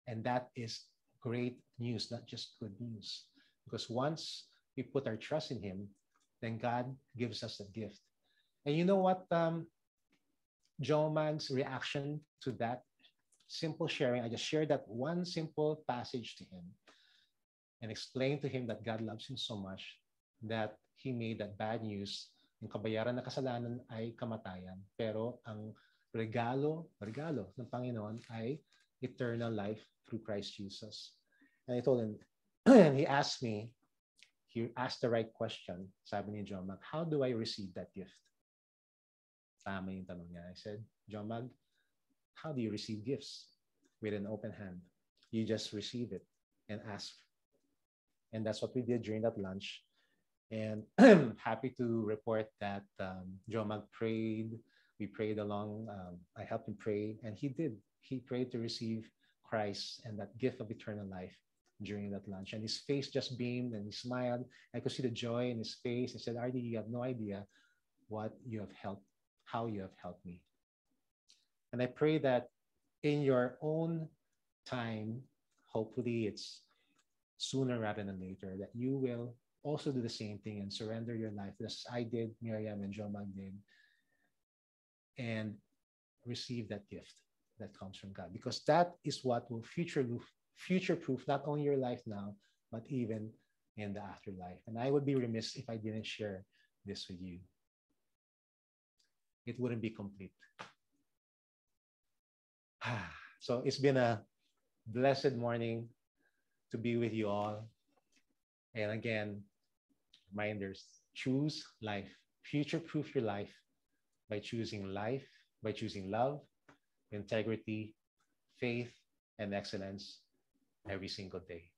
And that is great news, not just good news. Because once we put our trust in Him, then God gives us the gift. And you know what, Jomag's reaction to that simple sharing, I just shared that one simple passage to him and explained to him that God loves him so much that he made that bad news, yung kabayaran na kasalanan ay kamatayan, pero ang regalo ng Panginoon ay eternal life through Christ Jesus. And I told him, and he asked the right question, sabi ni Jomag, how do I receive that gift? Tama yung tanong niya. I said, Jomag, how do you receive gifts? With an open hand. You just receive it and ask. And that's what we did during that lunch. And I'm happy to report that Jomag prayed. We prayed along. I helped him pray, and he did. He prayed to receive Christ and that gift of eternal life during that lunch. And his face just beamed and he smiled. I could see the joy in his face. He said, Ardy, you have no idea what you have helped, how you have helped me. And I pray that in your own time, hopefully it's sooner rather than later, that you will also do the same thing and surrender your life, as I did, Miriam and Jomag did, and receive that gift that comes from God. Because that is what will future-proof not only your life now, but even in the afterlife. And I would be remiss if I didn't share this with you. It wouldn't be complete. So it's been a blessed morning to be with you all. And again, reminders, choose life. Future-proof your life by choosing life, by choosing love, integrity, faith, and excellence every single day.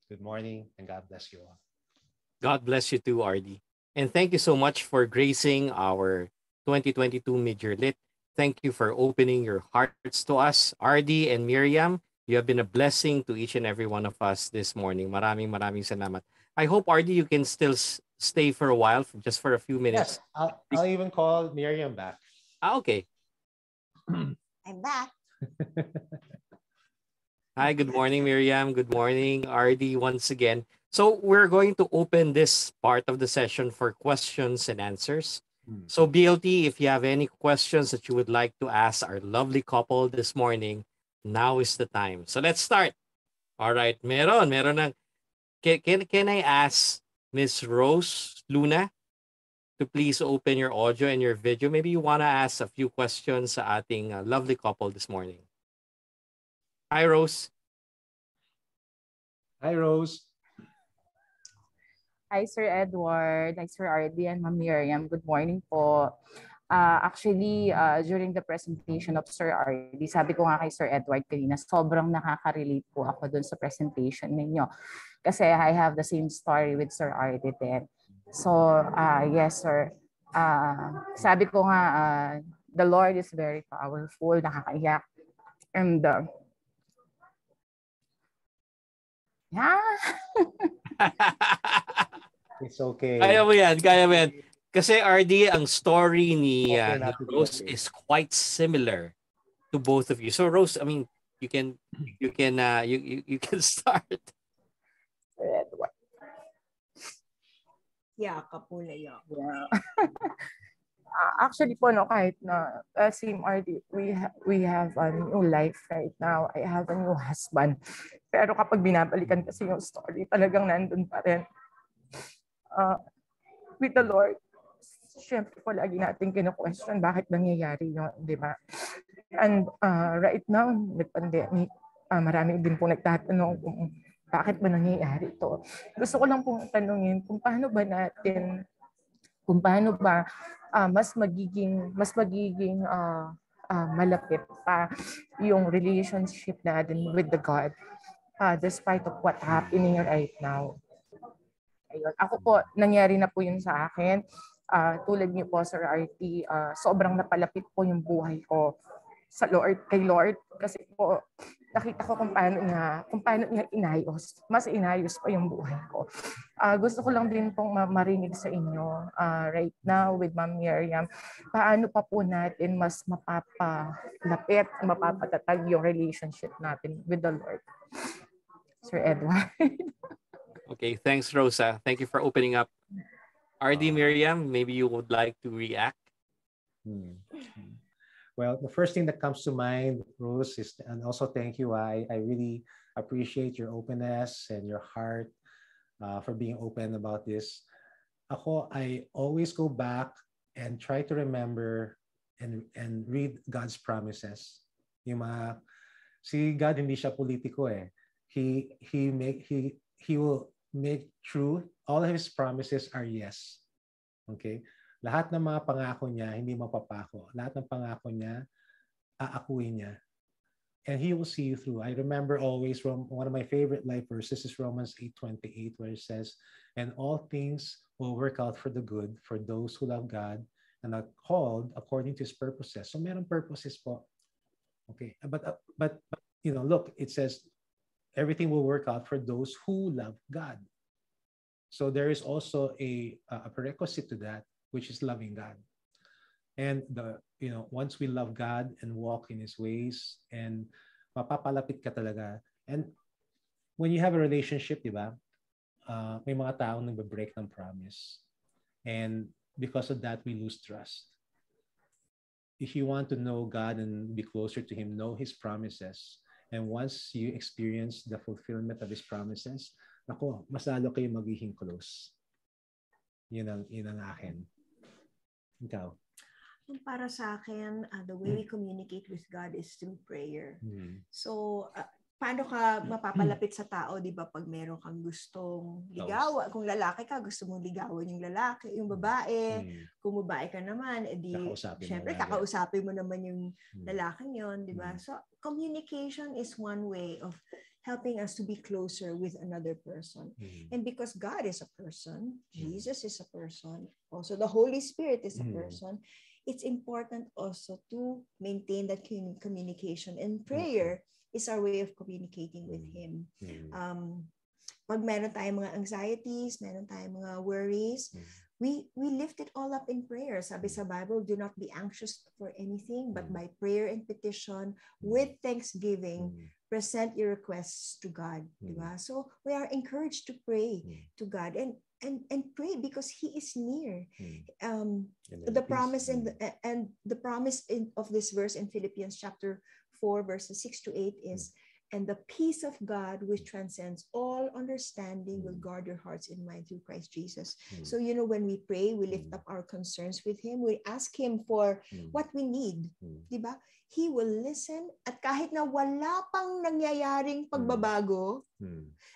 Good morning, and God bless you all. God bless you too, Ardy. And thank you so much for gracing our 2022 Mid-Year Lit. Thank you for opening your hearts to us. Ardy and Miriam, you have been a blessing to each and every one of us this morning. Maraming salamat. I hope, Ardy, you can still stay for a while, just for a few minutes. Yes, I'll even call Miriam back. Okay. I'm back. Hi, good morning, Miriam. Good morning, Ardy, once again. So we're going to open this part of the session for questions and answers. So BLT, if you have any questions that you would like to ask our lovely couple this morning, now is the time. So let's start. All right, meron ng, can I ask Miss Rose Luna to please open your audio and your video? Maybe you want to ask a few questions sa ating lovely couple this morning. Hi, Rose. Hi, Rose. Hi, Sir Edward. Hi, Sir Ardy and Ma'am Miriam. Good morning po. Actually, during the presentation of Sir Ardy, sabi ko nga kay Sir Edward kanina, sobrang nakaka-relate po ako dun sa presentation ninyo. Kasi I have the same story with Sir Ardy din. So, yes, sir. Sabi ko nga, the Lord is very powerful, nakakaiyak. And, yeah. It's okay. Kaya mo yan. Kasi RD, ang story ni Rose is quite similar to both of you. So Rose, I mean, you can start. Yeah, kapula yeah. Actually po, no, kahit na same RD, we have a new life right now. I have a new husband. Pero kapag binabalikan kasi yung story, talagang nandun pa rin. With the Lord, syempre po lagi natin kino-question bakit nangyayari yun, di ba? And right now, with pandemic, marami din po nagtatanong kung bakit ba nangyayari ito. Gusto ko lang pong tanungin kung paano ba mas magiging malapit pa yung relationship natin with the God despite of what happening right now. Ayun. Ako po, nangyari na po yun sa akin. Tulad niyo po, Sir RT, sobrang napalapit po yung buhay ko sa Lord, kay Lord. Kasi po, nakita ko kung paano niya inayos. Mas inayos pa yung buhay ko. Gusto ko lang din pong marinig sa inyo right now with Ma'am Miriam, paano pa po natin mas mapapalapit, mapapatatag yung relationship natin with the Lord. Sir Edward. Okay, thanks, Rosa. Thank you for opening up. RD Miriam, maybe you would like to react. Well, the first thing that comes to mind, Rose, is, and also thank you. I really appreciate your openness and your heart for being open about this. Ako, I always go back and try to remember and read God's promises. Yung mga, si God hindi siya politiko eh. He will make true. All of his promises are yes. Okay? Lahat ng mga pangako niya, hindi mapapako. Lahat ng pangako niya, aakuin niya. And he will see you through. I remember always from one of my favorite life verses is Romans 8:28, where it says, and all things will work out for the good for those who love God and are called according to his purposes. So meron purposes po. Okay. But you know, look, it says everything will work out for those who love God. So there is also a prerequisite to that, which is loving God. And once we love God and walk in his ways, and mapapalapit ka talaga. And when you have a relationship, di ba, may mga taong nagbe-break ng promise. And because of that, we lose trust. If you want to know God and be closer to him, know his promises. And once you experience the fulfillment of his promises, ako, mas lalo kayo magiging close. Yun ang akin. Ikaw? Para sa akin, the way we communicate with God is through prayer. So, paano ka mapapalapit sa tao, di ba, pag meron kang gustong ligawan? Kung lalaki ka, gusto mong ligawan yung lalaki, yung babae. Kung babae ka naman, edi, syempre, kakausapin mo naman yung lalaking yon, di ba? So, communication is one way of helping us to be closer with another person. And because God is a person, Jesus is a person, also the Holy Spirit is a person, it's important also to maintain that communication. And prayer is our way of communicating with him. Pag meron tayong mga anxieties, meron tayong mga worries, we lift it all up in prayer. Sabi sa Bible, do not be anxious for anything, but by prayer and petition, with thanksgiving, present your requests to God. Diba? So we are encouraged to pray to God and pray because he is near. The promise and the promise of this verse in Philippians chapter 4 verses 6 to 8 is, and the peace of God, which transcends all understanding, will guard your hearts and mind through Christ Jesus. So, when we pray, we lift up our concerns with him. We ask him for what we need. Diba? He will listen. At kahit na wala pang nangyayaring pagbabago,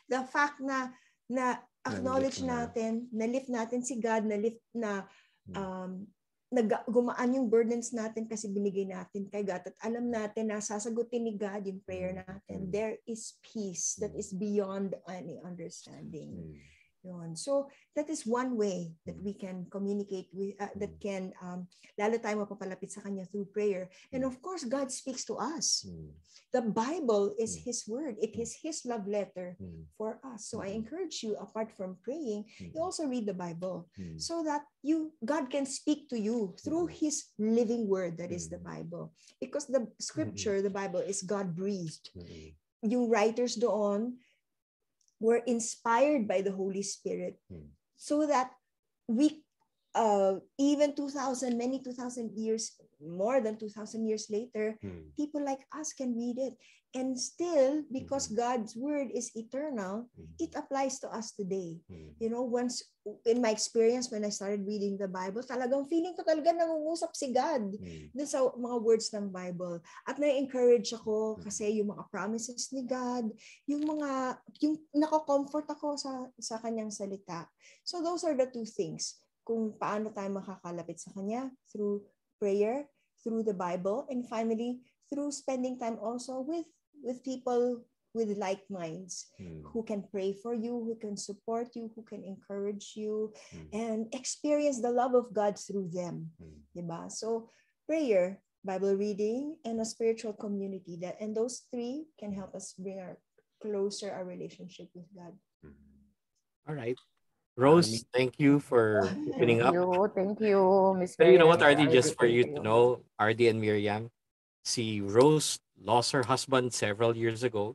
the fact na acknowledge natin, na-lift natin si God, gumaan yung burdens natin kasi binigay natin kay God at alam natin na sasagutin ni God yung prayer natin. There is peace that is beyond any understanding. So that is one way that we can communicate with, that can lalo tayo mapapalapit sa kanya through prayer. And of course, God speaks to us. The Bible is his word. It is his love letter for us. So I encourage you, apart from praying, you also read the Bible so that God can speak to you through his living word, that is the Bible. Because the scripture, the Bible, is God-breathed. Yung writers doon were inspired by the Holy Spirit so that we, even 2,000 years, more than 2,000 years later, people like us can read it. And still, because God's word is eternal, it applies to us today. Once, in my experience, when I started reading the Bible, talagang feeling ko talaga nangungusap si God dun sa mga words ng Bible. At na-encourage ako kasi yung mga promises ni God, yung nako-comfort ako sa kanyang salita. So those are the two things. Kung paano tayo makakalapit sa kanya through prayer, through the Bible, and finally, through spending time also with people with like minds who can pray for you, who can support you, who can encourage you, and experience the love of God through them. Diba? So prayer, Bible reading, and a spiritual community, and those three can help us bring closer our relationship with God. All right. Rose, thank you for opening up. Thank you, Miss So you know what, Miriam. RD, just for you to know, RD and Miriam, si Rose lost her husband several years ago.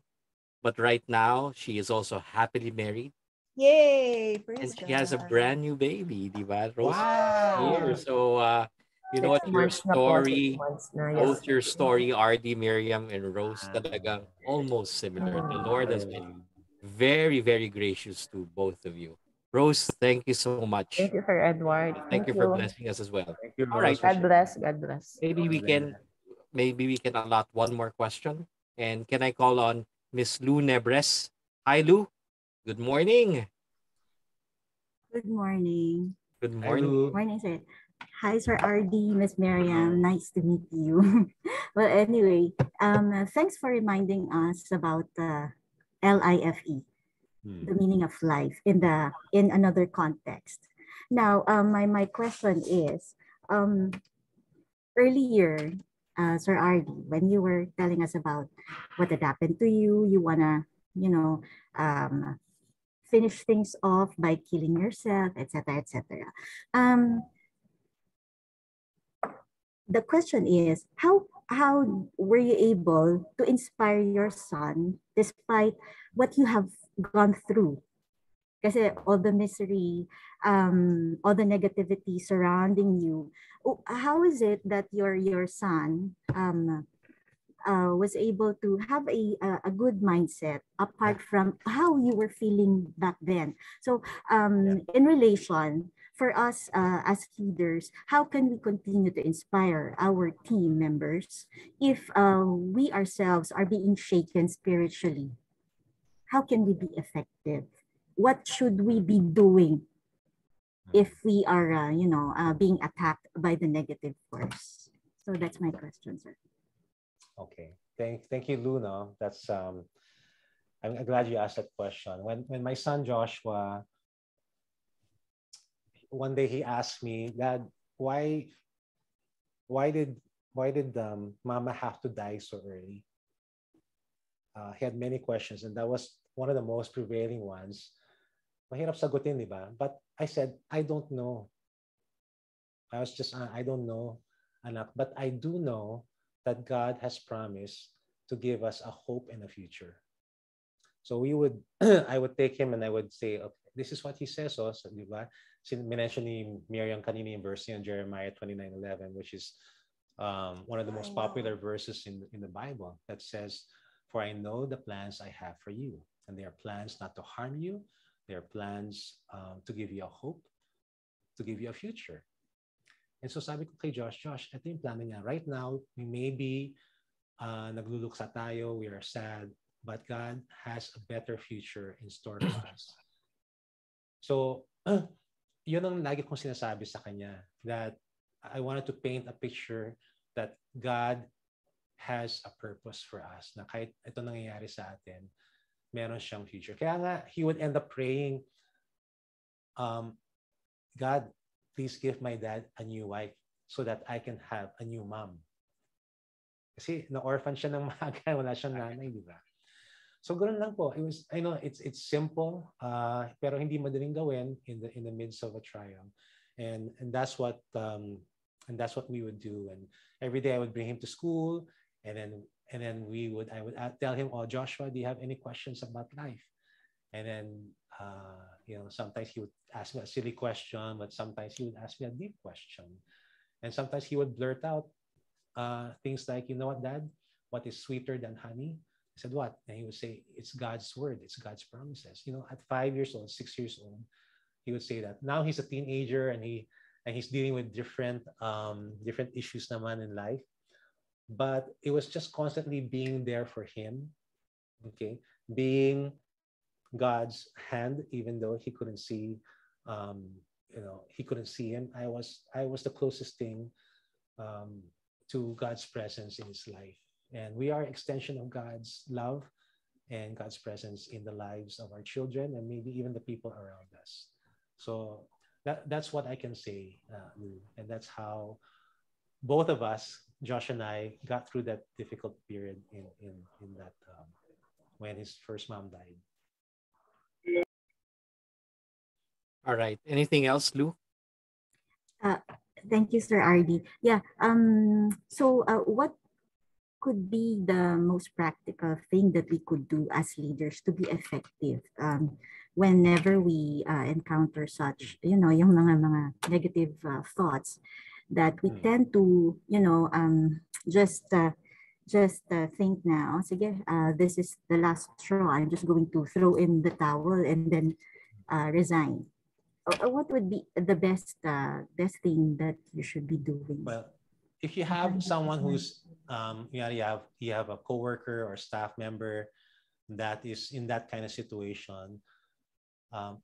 but right now she is also happily married Yay! and Praise she has a God. brand new baby, di ba? Rose here. Wow. So, you know what, 6 months na po, 6 months na. Yes. both your story, RD, Miriam, and Rose, Ah. talagang almost similar. The Lord has been Really. very, very gracious to both of you. Rose, thank you so much. Thank you, Sir Edward. Thank you for blessing us as well. Thank you, All right. Rose, for God sharing. bless. God bless. Maybe we can allot one more question. And can I call on Miss Lou Nebres? Hi, Lou. Good morning. Good morning. Good Hi, morning. Lou. Morning, sir. Hi, Sir RD, Miss Miriam. Nice to meet you. Well, anyway, thanks for reminding us about LIFE, the meaning of life in another context. Now, my question is, earlier, Sir RD, when you were telling us about what had happened to you, you wanna, um, finish things off by killing yourself, etc., etc. The question is, how were you able to inspire your son despite what you have gone through? Kasi all the misery, all the negativity surrounding you. How is it that your son was able to have a good mindset apart from how you were feeling back then? So in relation, for us as leaders, how can we continue to inspire our team members if we ourselves are being shaken spiritually? How can we be effective? What should we be doing if we are, being attacked by the negative force? So that's my question, sir. Okay. Thank you, Lou. No? That's I'm glad you asked that question. When my son Joshua, one day he asked me, Dad, why did Mama have to die so early? He had many questions, and that was one of the most prevailing ones. Mahirap sagutin, di ba? But I said, I don't know. I don't know, anak. But I do know that God has promised to give us a hope and a future. So I would take him and I would say, okay, this is what he says. So, di ba? Minention ni Miriam kanina yung verse in Jeremiah 29:11, which is one of the most popular verses in the Bible that says, for I know the plans I have for you, and they are plans not to harm you. They are plans to give you a hope, to give you a future. And so sabi ko kay Josh, ito yung plano niya. Right now, we may be nagluluksa tayo, we are sad, but God has a better future in store for us. So, yun ang lagi kong sinasabi sa kanya, that I wanted to paint a picture that God has a purpose for us, na kahit ito nangyayari sa atin, meron siyang future. Kaya nga, he would end up praying, God, please give my dad a new wife so that I can have a new mom. Kasi na-orphan siya ng maaga, wala siyang nanay, di ba? So ganoon lang po. I know it's simple, pero hindi madaling gawin in the midst of a trial. And that's what we would do. And every day I would bring him to school, and then I would tell him, oh, Joshua, do you have any questions about life? And then sometimes he would ask me a silly question, but sometimes he would ask me a deep question. And sometimes he would blurt out things like, you know what, Dad, what is sweeter than honey? I said, what? And he would say, it's God's word, it's God's promises. At 5 years old, 6 years old, he would say that. Now he's a teenager, and he's dealing with different issues naman in life. But it was just constantly being there for him, okay, being God's hand, even though he couldn't see, he couldn't see him. I was the closest thing to God's presence in his life, and we are an extension of God's love and God's presence in the lives of our children and maybe even the people around us. So that's what I can say, Lou, and that's how both of us, Josh and I, got through that difficult period in that when his first mom died. All right. Anything else, Lou? Thank you, Sir RD. Yeah. So what could be the most practical thing that we could do as leaders to be effective whenever we encounter such, yung mga negative thoughts that we tend to, just think now, sige, this is the last straw. I'm just going to throw in the towel and then resign. What would be the best thing that you should be doing? Well, if you have someone who's you have a coworker or staff member that is in that kind of situation,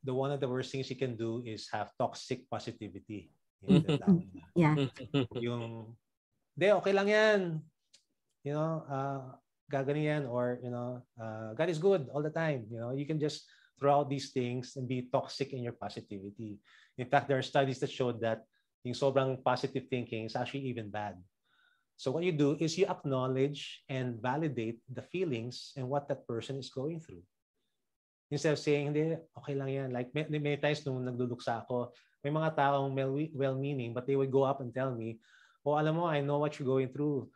the one of the worst things you can do is have toxic positivity. Yeah. Yung, okay lang yan. Gaganin yan, or God is good all the time. You can just throw out these things and be toxic in your positivity. In fact, there are studies that showed that yung sobrang positive thinking is actually even bad. So what you do is you acknowledge and validate the feelings and what that person is going through. Instead of saying, hindi, okay lang yan. Like many times nung nagduduksa ako, may mga taong well-meaning, but they would go up and tell me, alam mo, I know what you're going through.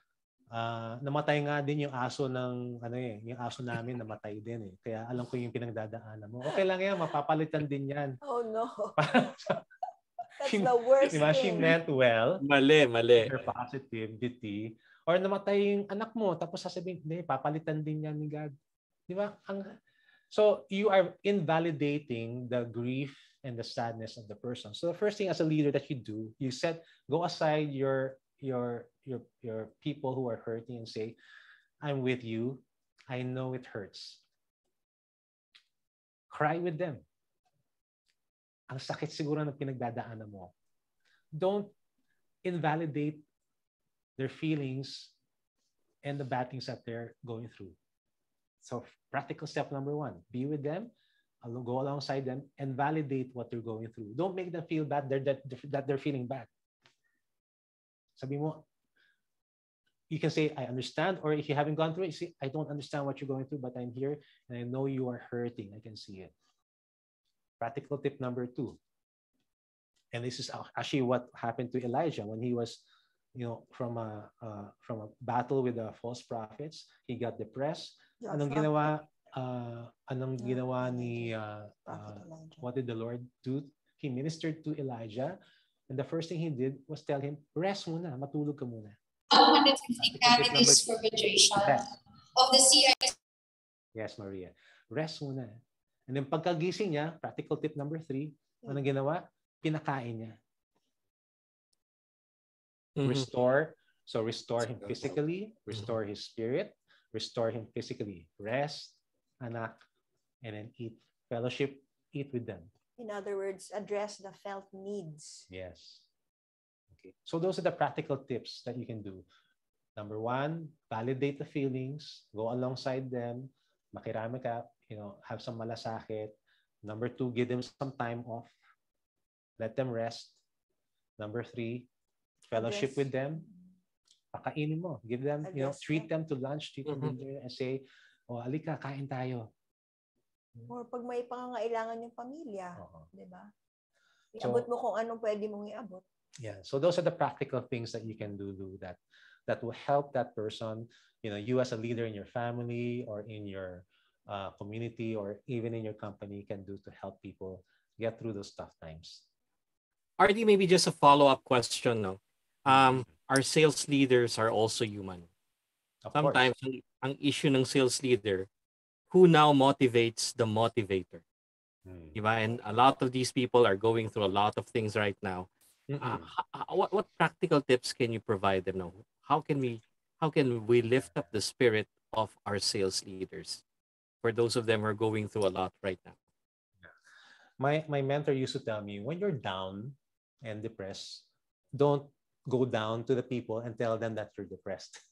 Namatay nga din yung aso yung aso namin namatay din eh. Kaya alam ko yung pinagdadaanan mo. Okay lang yan, mapapalitan din yan. Oh no. That's the worst diba? She thing. meant well. Mali. Her positivity. Or namatay yung anak mo, tapos sasabihin, hindi, papalitan din yan ni God. Diba? So you are invalidating the grief and the sadness of the person. So the first thing as a leader that you do, you go aside your people who are hurting and say, I'm with you. I know it hurts. Cry with them. Ang sakit siguro ng pinagdadaanan mo. Don't invalidate their feelings and the bad things that they're going through. So practical step number 1, be with them, go alongside them, and validate what they're going through. Don't make them feel bad that they're feeling bad. Sabi mo, you can say, I understand, or if you haven't gone through it, you say, I don't understand what you're going through, but I'm here and I know you are hurting. I can see it. Practical tip number 2. And this is actually what happened to Elijah when he was, from a battle with the false prophets. He got depressed. Anong ginawa ni what did the Lord do? He ministered to Elijah. And the first thing he did was tell him, rest muna, matulog ka muna. 150 candidates for graduation of the CIC. Yes, Maria. Rest muna. And then pagkagising niya, practical tip number 3, anong ginawa? Pinakain niya. Restore. So restore him physically, restore his spirit, restore him physically. Rest, anak, and then eat. Fellowship, eat with them. In other words, address the felt needs. Yes. Okay. So those are the practical tips that you can do. Number 1, validate the feelings, go alongside them, makirami ka, have some malasakit. Number 2, give them some time off. Let them rest. Number 3, fellowship with them. Pakainin mo. Give them, treat them to lunch, treat them dinner, and say, alika, kain tayo. Or pag may pangangailangan yung pamilya, di ba? Iabot mo kung anong pwede mong iabot. Yeah. So those are the practical things that you can do that will help that person, you as a leader in your family or in your community or even in your company can do to help people get through those tough times. RD, maybe just a follow-up question, no? Our sales leaders are also human. Sometimes ang issue ng sales leader, who now motivates the motivator? Diba? And a lot of these people are going through a lot of things right now. What practical tips can you provide them now? How can we lift up the spirit of our sales leaders for those of them who are going through a lot right now? My mentor used to tell me, when you're down and depressed, don't go down to the people and tell them that you're depressed.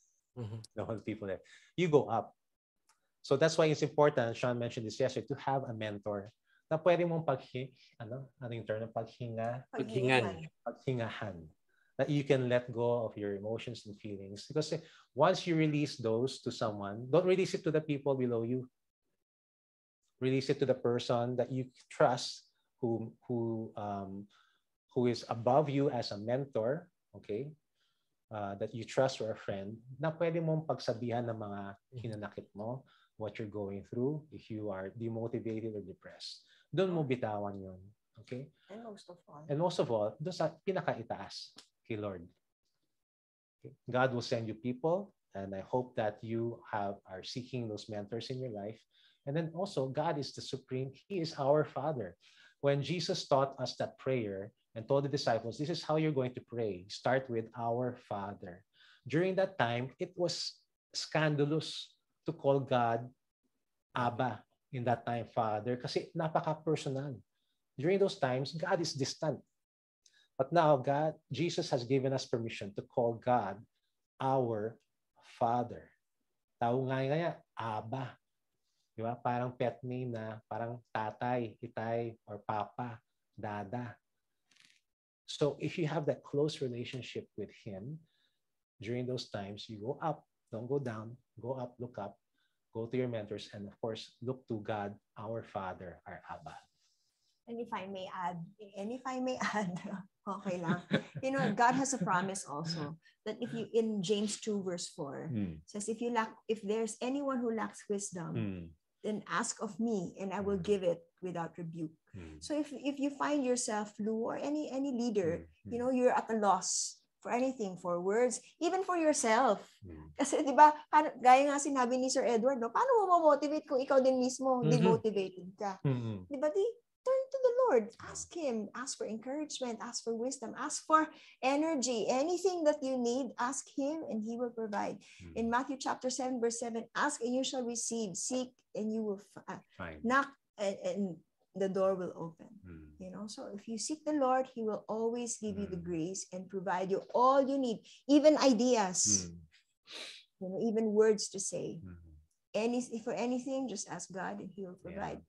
The whole people there. You go up. So that's why it's important, Sean mentioned this yesterday, to have a mentor na pwede mong yung term ng paghingahan. That you can let go of your emotions and feelings. Because once you release those to someone, don't release it to the people below you. Release it to the person that you trust, who is above you as a mentor, okay? that you trust or a friend na pwede mong pagsabihan ng mga hinanakit mo, what you're going through, if you are demotivated or depressed. Doon mo bitawan yun. Okay? And most of all, doon sa pinakaitaas kay Lord. Okay? God will send you people, and I hope that you are seeking those mentors in your life. And then also, God is the supreme. He is our Father. When Jesus taught us that prayer and told the disciples, this is how you're going to pray. Start with our Father. During that time, it was scandalous to call God Abba in that time, Father, kasi napaka-personal. During those times, God is distant. But now, Jesus has given us permission to call God our Father. Tawag nga, Abba. Diba? Parang pet name na, parang tatay, itay, or papa, dada. So if you have that close relationship with Him, during those times, you go up, don't go down, go up, look up, go to your mentors, and of course, look to God, our Father, our Abba. And if I may add, okay lang. You know, God has a promise also that if you, in James 2 verse 4, says, if there's anyone who lacks wisdom, then ask of me and I will give it without rebuke. So if you find yourself, Lou, or any leader, you know, you're at a loss for anything, for words, even for yourself. Kasi di ba, gaya nga sinabi ni Sir Edward, no, paano mo motivate kung ikaw din mismo demotivated ka? Di ba, turn to the Lord, ask Him, ask for encouragement, ask for wisdom, ask for energy, anything that you need, ask Him and He will provide. In Matthew chapter 7 verse 7, ask and you shall receive, seek and you will find, knock and the door will open. You know, so if you seek the Lord, He will always give you the grace and provide you all you need, even ideas, you know, even words to say. For anything, just ask God and He will provide.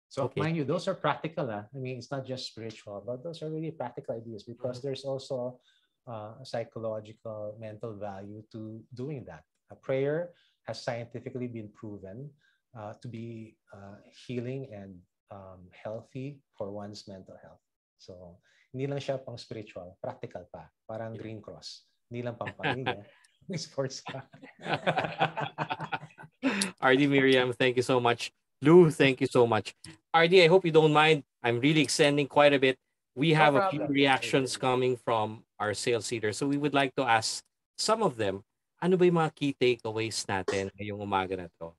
So mind you, those are practical. I mean, it's not just spiritual, but those are really practical ideas because there's also a psychological, mental value to doing that. A prayer has scientifically been proven to be healing and healthy for one's mental health. So, hindi lang siya pang spiritual, practical pa. Parang Green Cross. Hindi lang pang pamilya, sports pa. RD, Miriam, thank you so much. Lou, thank you so much. RD, I hope you don't mind. I'm really extending quite a bit. We have a few reactions coming from our sales leaders. So we would like to ask some of them, ano ba yung mga key takeaways natin ngayong umaga na to?